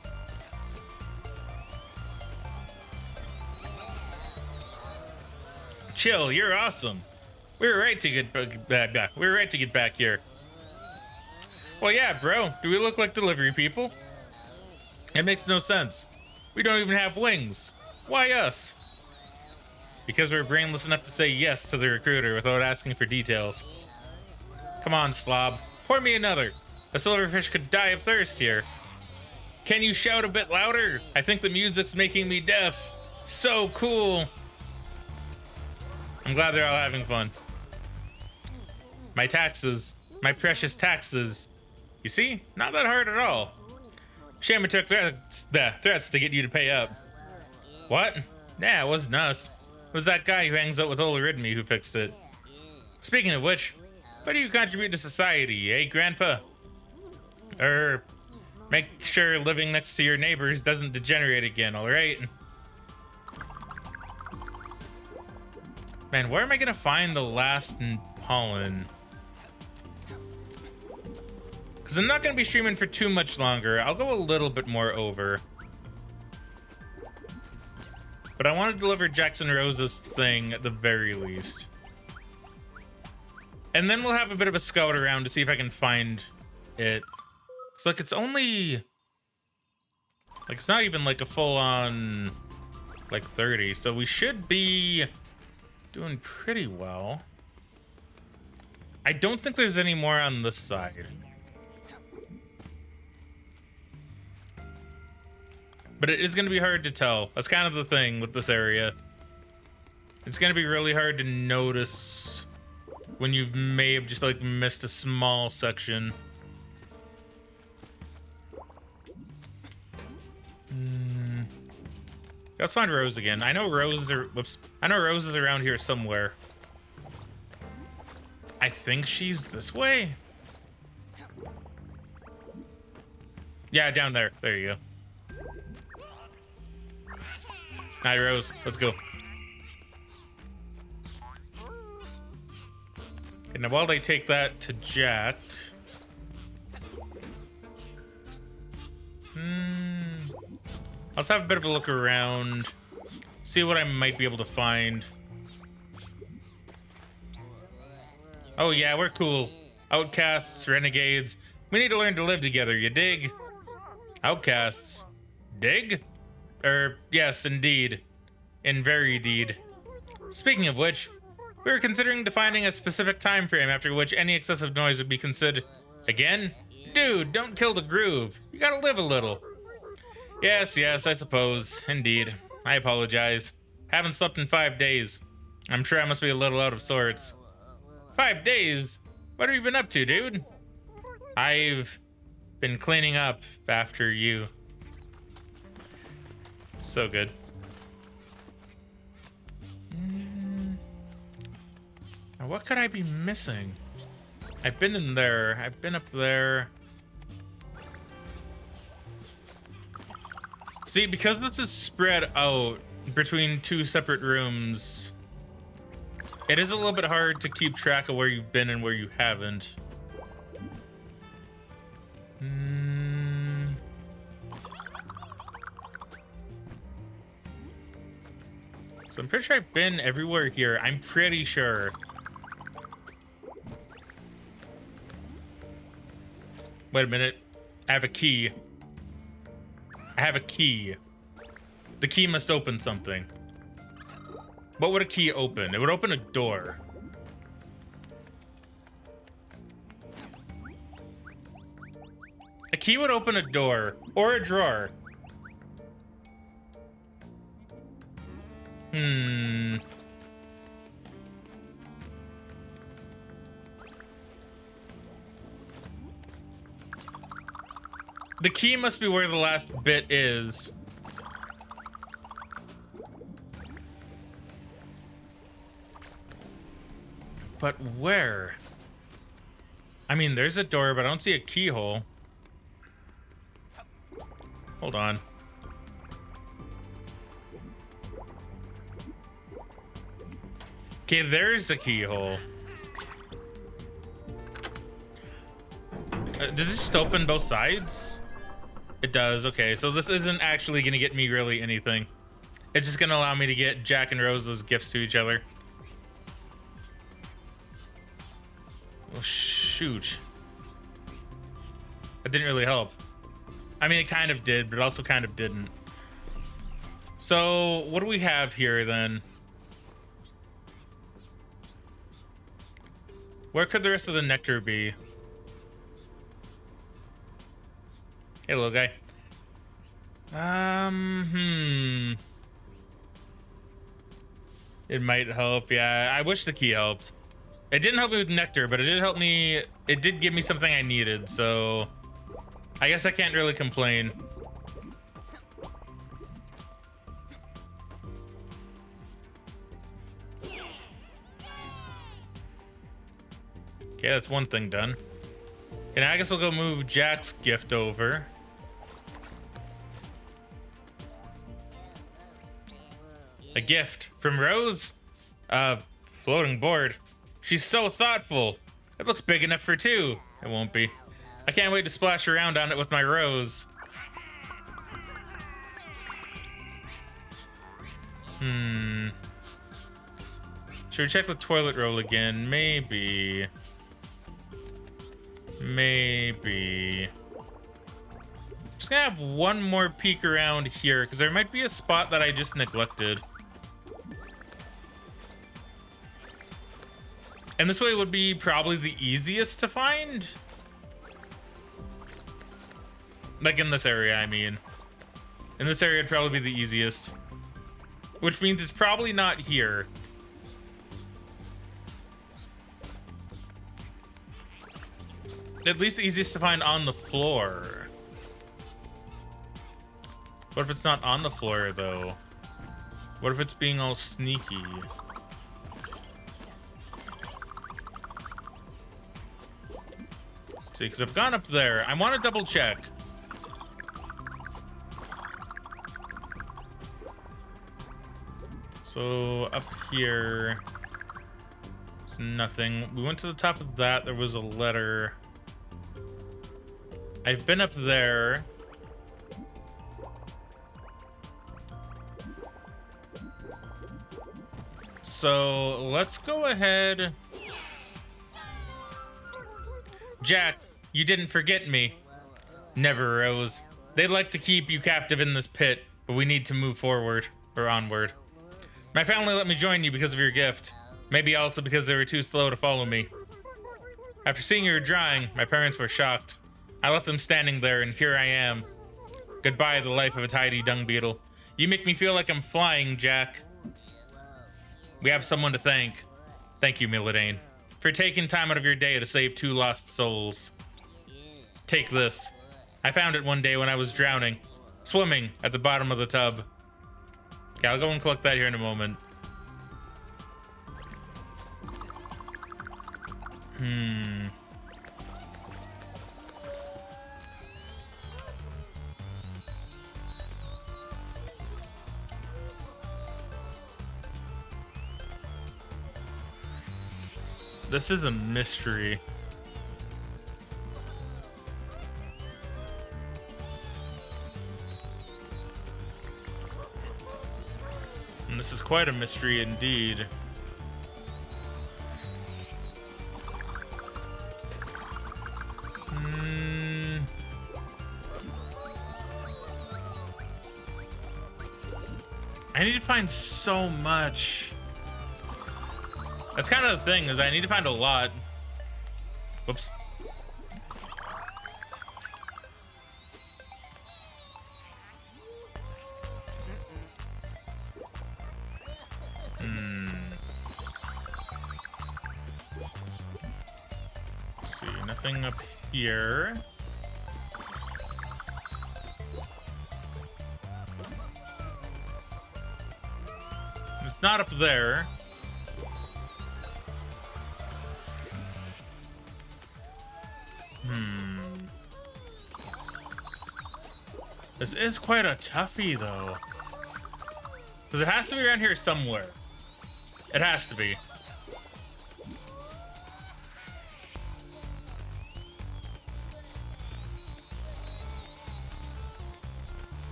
Chill, you're awesome. We were right to get back here. Well, yeah, bro. Do we look like delivery people? It makes no sense. We don't even have wings. Why us? Because we're brainless enough to say yes to the recruiter without asking for details. Come on, slob. Pour me another. A silverfish could die of thirst here. Can you shout a bit louder? I think the music's making me deaf. So cool. I'm glad they're all having fun. My taxes. My precious taxes. You see? Not that hard at all. Shame it took threats to get you to pay up. What? Nah, it wasn't us. It was that guy who hangs out with Olaridme who fixed it. Speaking of which, what do you contribute to society, eh, Grandpa? Make sure living next to your neighbors doesn't degenerate again, alright? Man, where am I gonna find the last pollen? Because I'm not gonna be streaming for too much longer. I'll go a little bit more over. But I want to deliver Jackson Rose's thing at the very least. And then we'll have a bit of a scout around to see if I can find it. It's like it's only... Like, it's not even like a full-on... Like 30, so we should be doing pretty well. I don't think there's any more on this side. But it is going to be hard to tell. That's kind of the thing with this area. It's going to be really hard to notice when you may have just like missed a small section. Let's find Rose again. I know Rose are. Whoops. I know Rose is around here somewhere. I think she's this way. Yeah, down there. There you go. Hi, Rose. Let's go. Okay, now while they take that to Jack. Let's have a bit of a look around. See what I might be able to find. Oh yeah, we're cool. Outcasts, renegades. We need to learn to live together, you dig? Outcasts. Dig? Yes, indeed. In very deed. Speaking of which, we were considering defining a specific time frame after which any excessive noise would be considered. Again? Dude, don't kill the groove. You gotta live a little. Yes, I suppose. Indeed. I apologize. Haven't slept in 5 days. I'm sure I must be a little out of sorts. 5 days? What have you been up to, dude? I've been cleaning up after you. So good. Now what could I be missing? I've been in there. I've been up there. See, because this is spread out between 2 separate rooms, it is a little bit hard to keep track of where you've been and where you haven't. So I'm pretty sure I've been everywhere here. I'm pretty sure. Wait a minute. I have a key. I have a key. The key must open something. What would a key open? It would open a door. A key would open a door or a drawer. The key must be where the last bit is. But where? I mean, there's a door, but I don't see a keyhole. Hold on. Okay, there's a keyhole. Does this just open both sides? It does, okay. So this isn't actually gonna get me really anything. It's just gonna allow me to get Jack and Rose's gifts to each other. Oh, shoot. That didn't really help. I mean, it kind of did, but it also kind of didn't. So, what do we have here, then? Where could the rest of the nectar be? Hey, little guy. It might help, yeah. I wish the key helped. It didn't help me with nectar, but it did help me. It did give me something I needed, so I guess I can't really complain. Okay, that's one thing done. And I guess I'll go move Jack's gift over. A gift from Rose? Floating board. She's so thoughtful. It looks big enough for two. It won't be. I can't wait to splash around on it with my Rose. Should we check the toilet roll again? Maybe. Maybe. Just gonna have one more peek around here because there might be a spot that I just neglected. And this way would be probably the easiest to find. Like in this area, I mean. In this area, it'd probably be the easiest. Which means it's probably not here. At least the easiest to find on the floor. What if it's not on the floor, though? What if it's being all sneaky? See, because I've gone up there. I want to double check. So up here, there's nothing. We went to the top of that. There was a letter. I've been up there. So let's go ahead. Jack, you didn't forget me. Never, Rose. They'd like to keep you captive in this pit, but we need to move forward, or onward. My family let me join you because of your gift. Maybe also because they were too slow to follow me. After seeing your drawing, my parents were shocked. I left them standing there, and here I am. Goodbye, the life of a tidy dung beetle. You make me feel like I'm flying, Jack. We have someone to thank. Thank you, Milladane, for taking time out of your day to save 2 lost souls. Take this. I found it one day when I was drowning, swimming at the bottom of the tub. Okay, I'll go and collect that here in a moment. This is a mystery. This is quite a mystery indeed. I need to find so much. That's kind of the thing, is I need to find a lot. Whoops. Let's see, nothing up here. It's not up there. This is quite a toughie, though. Because it has to be around here somewhere. It has to be.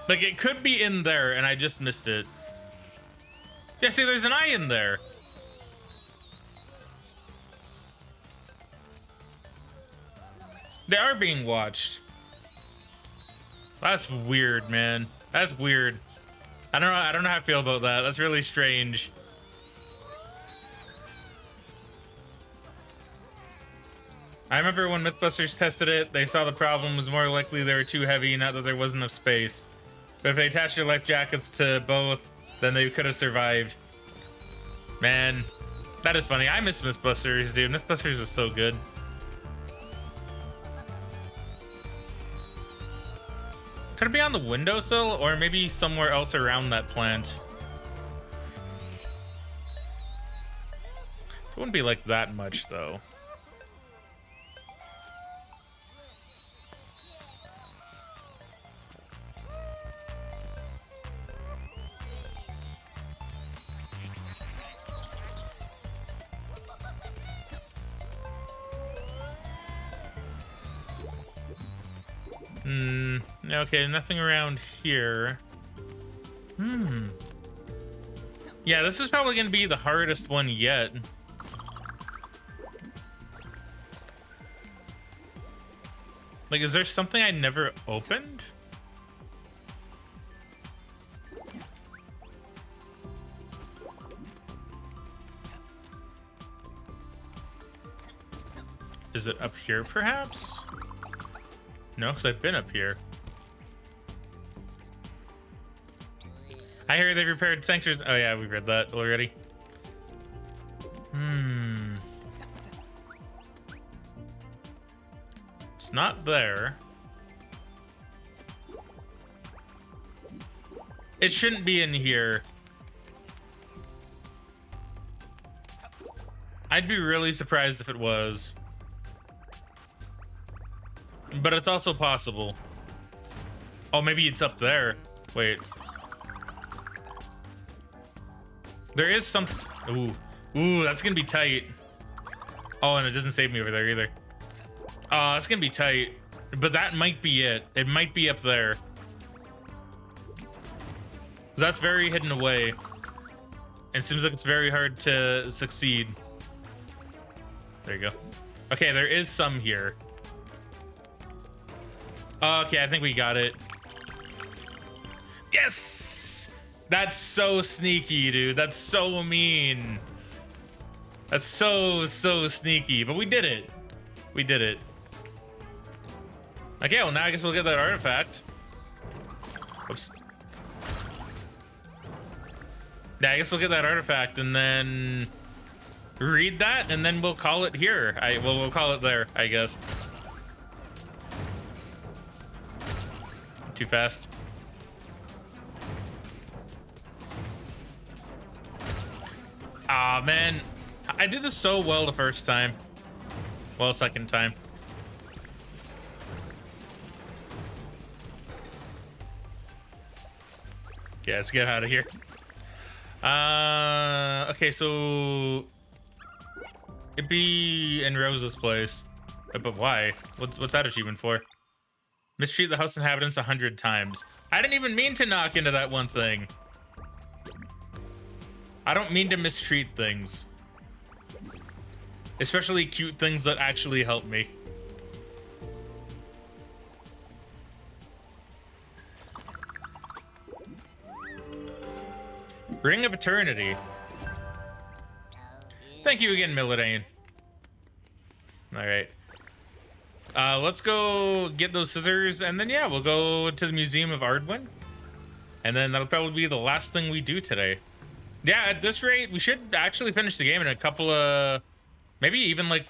Like, it could be in there, and I just missed it. Yeah, see, there's an eye in there. They are being watched. That's weird, man. That's weird. I don't know how I feel about that. That's really strange. I remember when Mythbusters tested it, they saw the problem was more likely they were too heavy, not that there wasn't enough space. But if they attached their life jackets to both, then they could have survived. Man, that is funny. I miss Mythbusters, dude. Mythbusters was so good. Could it be on the windowsill, or maybe somewhere else around that plant? It wouldn't be like that much, though. Okay, nothing around here. Yeah, this is probably gonna be the hardest one yet. Like, is there something I never opened? Is it up here, perhaps? No, because I've been up here. I hear they've repaired sanctuaries. Oh yeah, we've read that already. It's not there. It shouldn't be in here. I'd be really surprised if it was. But it's also possible. Oh, maybe it's up there. Wait. There is some... Ooh, that's gonna be tight. Oh, and it doesn't save me over there either. Oh, that's gonna be tight. But that might be it. It might be up there. That's very hidden away. And it seems like it's very hard to succeed. There you go. Okay, there is some here. Okay, I think we got it. Yes! That's so sneaky, dude. That's so mean. That's so sneaky. But we did it. We did it. Okay, well, now I guess we'll get that artifact. Oops. Yeah, I guess we'll get that artifact and then read that, and then we'll call it here. We'll call it there, I guess. Too fast. Ah, man. I did this so well the first time. Well, second time. Yeah, let's get out of here. Okay, so it'd be in Rose's place. But why? What's that achievement for? Mistreat the house inhabitants 100 times. I didn't even mean to knock into that one thing. I don't mean to mistreat things. Especially cute things that actually help me. Ring of Eternity. Thank you again, Milladane. Alright. Let's go get those scissors, and then yeah, we'll go to the Museum of Ardwin. And then that'll probably be the last thing we do today. Yeah, at this rate, we should actually finish the game in a couple of... Maybe even like...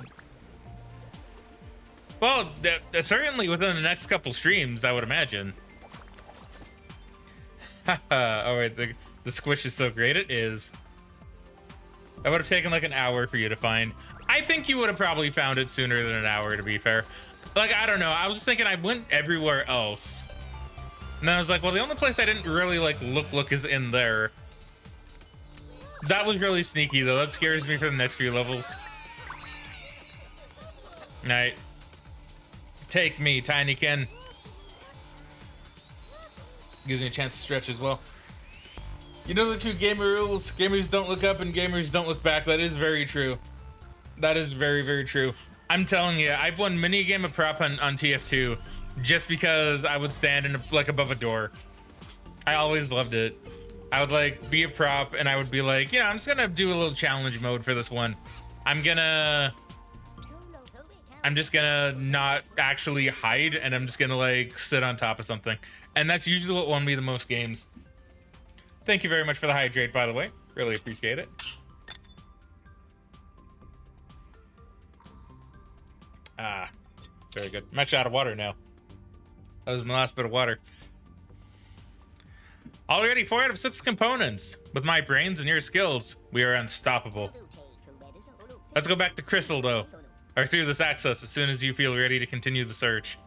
Well, certainly within the next couple streams, I would imagine. Haha, alright, the squish is so great, it is. That would have taken like an hour for you to find. I think you would have probably found it sooner than an hour, to be fair. Like, I don't know, I was just thinking I went everywhere else. And then I was like, well, the only place I didn't really like look is in there. That was really sneaky though, that scares me for the next few levels. Alright. Take me, Tinykin. Gives me a chance to stretch as well. You know the two gamer rules? Gamers don't look up and gamers don't look back. That is very true. That is very, very true. I'm telling you, I've won many a game of prop on TF2 just because I would stand in like above a door. I always loved it. I would like be a prop and I would be like, yeah, I'm just gonna do a little challenge mode for this one. I'm just gonna not actually hide and I'm just gonna like sit on top of something. And that's usually what won me the most games. Thank you very much for the hydrate, by the way. Really appreciate it. Ah, very good. I'm actually out of water now. That was my last bit of water. Already 4 out of 6 components. With my brains and your skills, we are unstoppable. Let's go back to Crystal, though. Or through this access as soon as you feel ready to continue the search.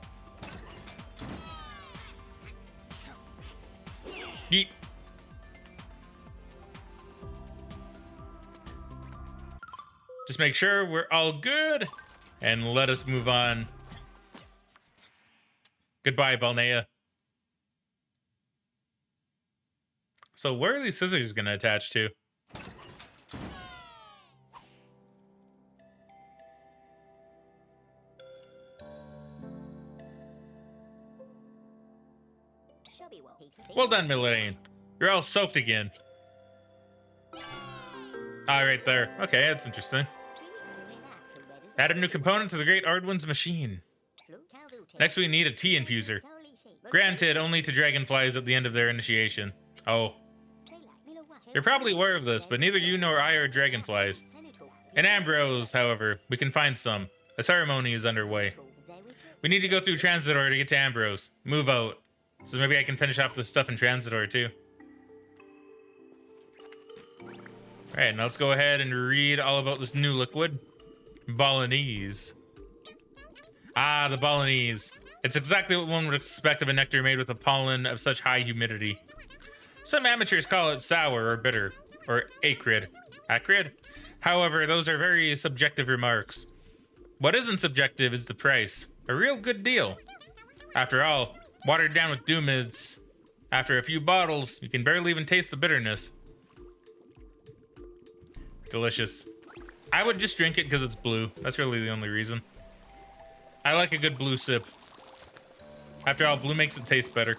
Yeet. Just make sure we're all good and let us move on. Goodbye, Balnea. So where are these scissors gonna attach to? Well done, Milladane. You're all soaked again. Ah, right there. Okay, that's interesting. Add a new component to the Great Ardwin's machine. Next, we need a tea infuser. Granted, only to dragonflies at the end of their initiation. Oh. You're probably aware of this, but neither you nor I are dragonflies. In Ambrose, however, we can find some. A ceremony is underway. We need to go through Transitor to get to Ambrose. Move out. So maybe I can finish off the stuff in Transitor too. Alright, now let's go ahead and read all about this new liquid. Bolognese. Ah, the Bolognese. It's exactly what one would expect of a nectar made with a pollen of such high humidity. Some amateurs call it sour or bitter, or acrid. Acrid? However, those are very subjective remarks. What isn't subjective is the price. A real good deal. After all, watered down with Doomids. After a few bottles, you can barely even taste the bitterness. Delicious. I would just drink it because it's blue. That's really the only reason. I like a good blue sip. After all, blue makes it taste better.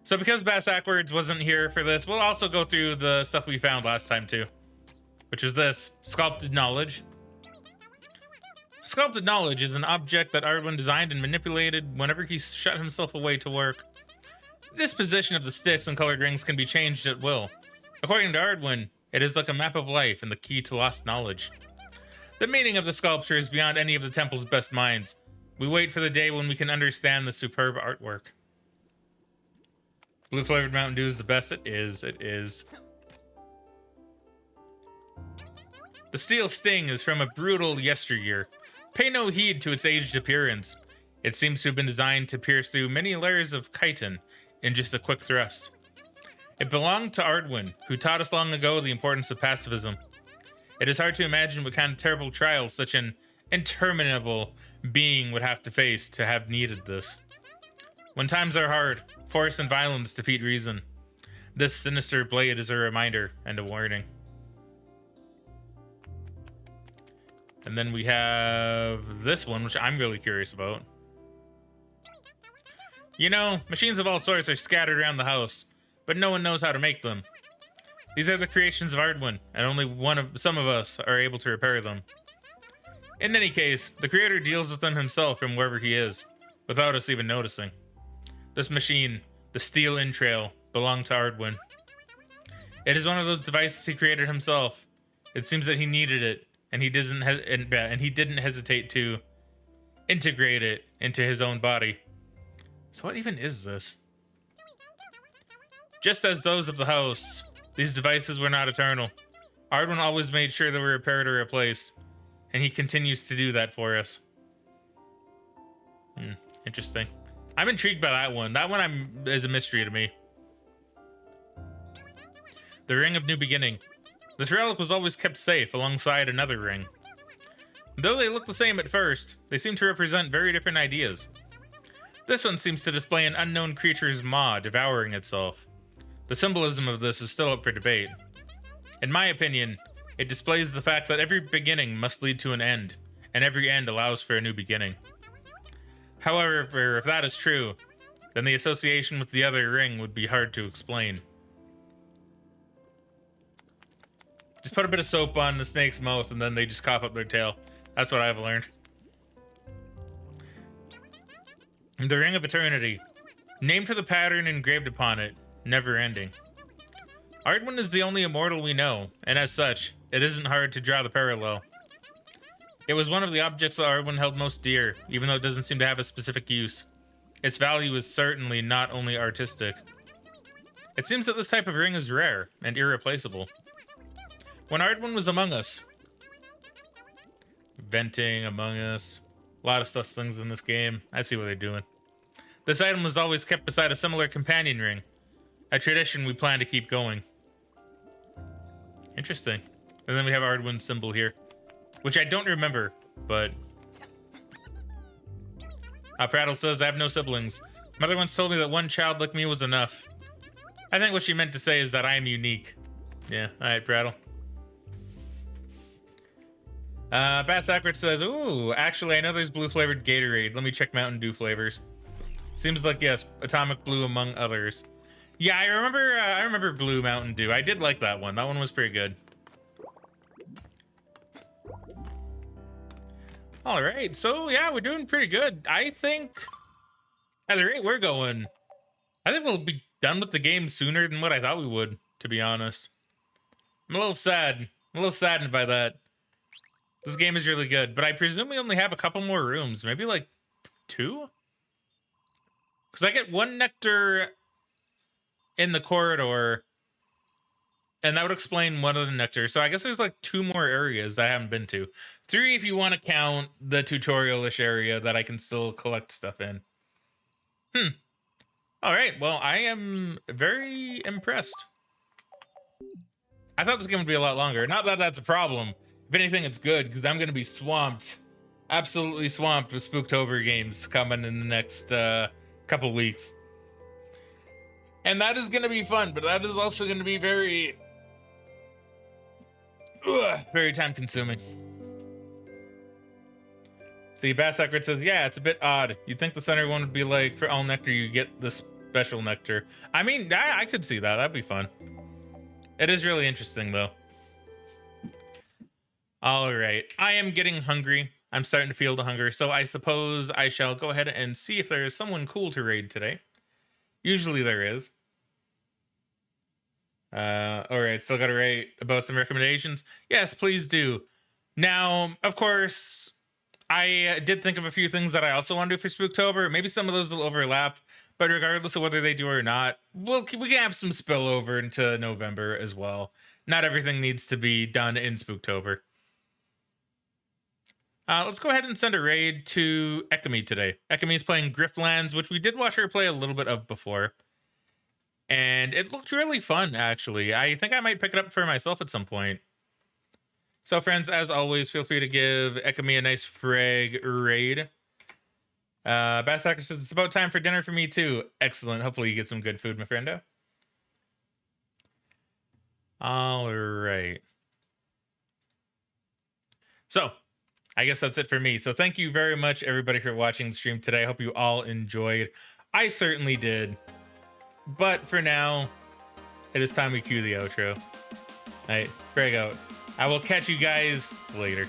So because Bass Ackwards wasn't here for this, we'll also go through the stuff we found last time too. Which is this, Sculpted Knowledge. Sculpted Knowledge is an object that Ardwin designed and manipulated whenever he shut himself away to work. The disposition of the sticks and colored rings can be changed at will. According to Ardwin, it is like a map of life and the key to lost knowledge. The meaning of the sculpture is beyond any of the temple's best minds. We wait for the day when we can understand the superb artwork. Blue flavored Mountain Dew is the best. It is. It is. The steel sting is from a brutal yesteryear. Pay no heed to its aged appearance. It seems to have been designed to pierce through many layers of chitin in just a quick thrust. It belonged to Ardwin, who taught us long ago the importance of pacifism. It is hard to imagine what kind of terrible trials such an interminable being would have to face to have needed this. When times are hard, force and violence defeat reason. This sinister blade is a reminder and a warning. And then we have this one, which I'm really curious about. You know, machines of all sorts are scattered around the house, but no one knows how to make them. These are the creations of Ardwin, and only some of us are able to repair them. In any case, the creator deals with them himself from wherever he is, without us even noticing. This machine, the steel entrail, belonged to Ardwin. It is one of those devices he created himself. It seems that he needed it, and he didn't hesitate to integrate it into his own body. So what even is this? Just as those of the house, these devices were not eternal. Ardwin always made sure they were repaired or replaced, and he continues to do that for us. Interesting. I'm intrigued by that one. That one is a mystery to me. The Ring of New Beginning. This relic was always kept safe alongside another ring. Though they look the same at first, they seem to represent very different ideas. This one seems to display an unknown creature's maw devouring itself. The symbolism of this is still up for debate. In my opinion, it displays the fact that every beginning must lead to an end, and every end allows for a new beginning. However, if that is true, then the association with the other ring would be hard to explain. Just put a bit of soap on the snake's mouth and then they just cough up their tail. That's what I've learned. The Ring of Eternity. Named for the pattern engraved upon it, never ending. Ardwin is the only immortal we know, and as such, it isn't hard to draw the parallel. It was one of the objects that Ardwin held most dear, even though it doesn't seem to have a specific use. Its value is certainly not only artistic. It seems that this type of ring is rare and irreplaceable. When Ardwin was among us, venting, among us, a lot of sus things in this game. I see what they're doing. This item was always kept beside a similar companion ring, a tradition we plan to keep going. Interesting. And then we have Ardwin's symbol here, which I don't remember, but... Prattle says, I have no siblings. Mother once told me that one child like me was enough. I think what she meant to say is that I am unique. Yeah, alright, Prattle. Bat Sacred says, ooh, actually, I know there's blue-flavored Gatorade. Let me check Mountain Dew flavors. Seems like, yes, Atomic Blue among others. Yeah, I remember Blue Mountain Dew. I did like that one. That one was pretty good. All right, so yeah, we're doing pretty good. I think at the rate we're going, I think we'll be done with the game sooner than what I thought we would, to be honest. I'm a little sad. I'm a little saddened by that. This game is really good, but I presume we only have a couple more rooms, maybe like 2? Because I get 1 nectar in the corridor, and that would explain one of the nectar. So I guess there's like 2 more areas that I haven't been to. 3 if you want to count the tutorial-ish area that I can still collect stuff in. All right, well, I am very impressed. I thought this game would be a lot longer. Not that that's a problem. If anything, it's good, because I'm going to be swamped. Absolutely swamped with Spooktober games coming in the next couple weeks. And that is going to be fun, but that is also going to be very... very time-consuming. See, Bass Sacred says, yeah, it's a bit odd. You'd think the center one would be like, for all nectar, you get the special nectar. I mean, I could see that. That'd be fun. It is really interesting, though. All right. I am getting hungry. I'm starting to feel the hunger, so I suppose I shall go ahead and see if there is someone cool to raid today. Usually there is. All right, still got to write about some recommendations. Yes, please do. Now, of course, I did think of a few things that I also want to do for Spooktober. Maybe some of those will overlap, but regardless of whether they do or not, we can have some spillover into November as well. Not everything needs to be done in Spooktober. Let's go ahead and send a raid to Ekami today. Ekami is playing Griftlands, which we did watch her play a little bit of before. And it looked really fun, actually. I think I might pick it up for myself at some point. So, friends, as always, feel free to give Ekami a nice frag raid. Basshacker says it's about time for dinner for me too. Excellent. Hopefully you get some good food, my friendo. All right. So I guess that's it for me. So thank you very much, everybody, for watching the stream today. I hope you all enjoyed. I certainly did. But for now, it is time we cue the outro. All right, Frag out. I will catch you guys later.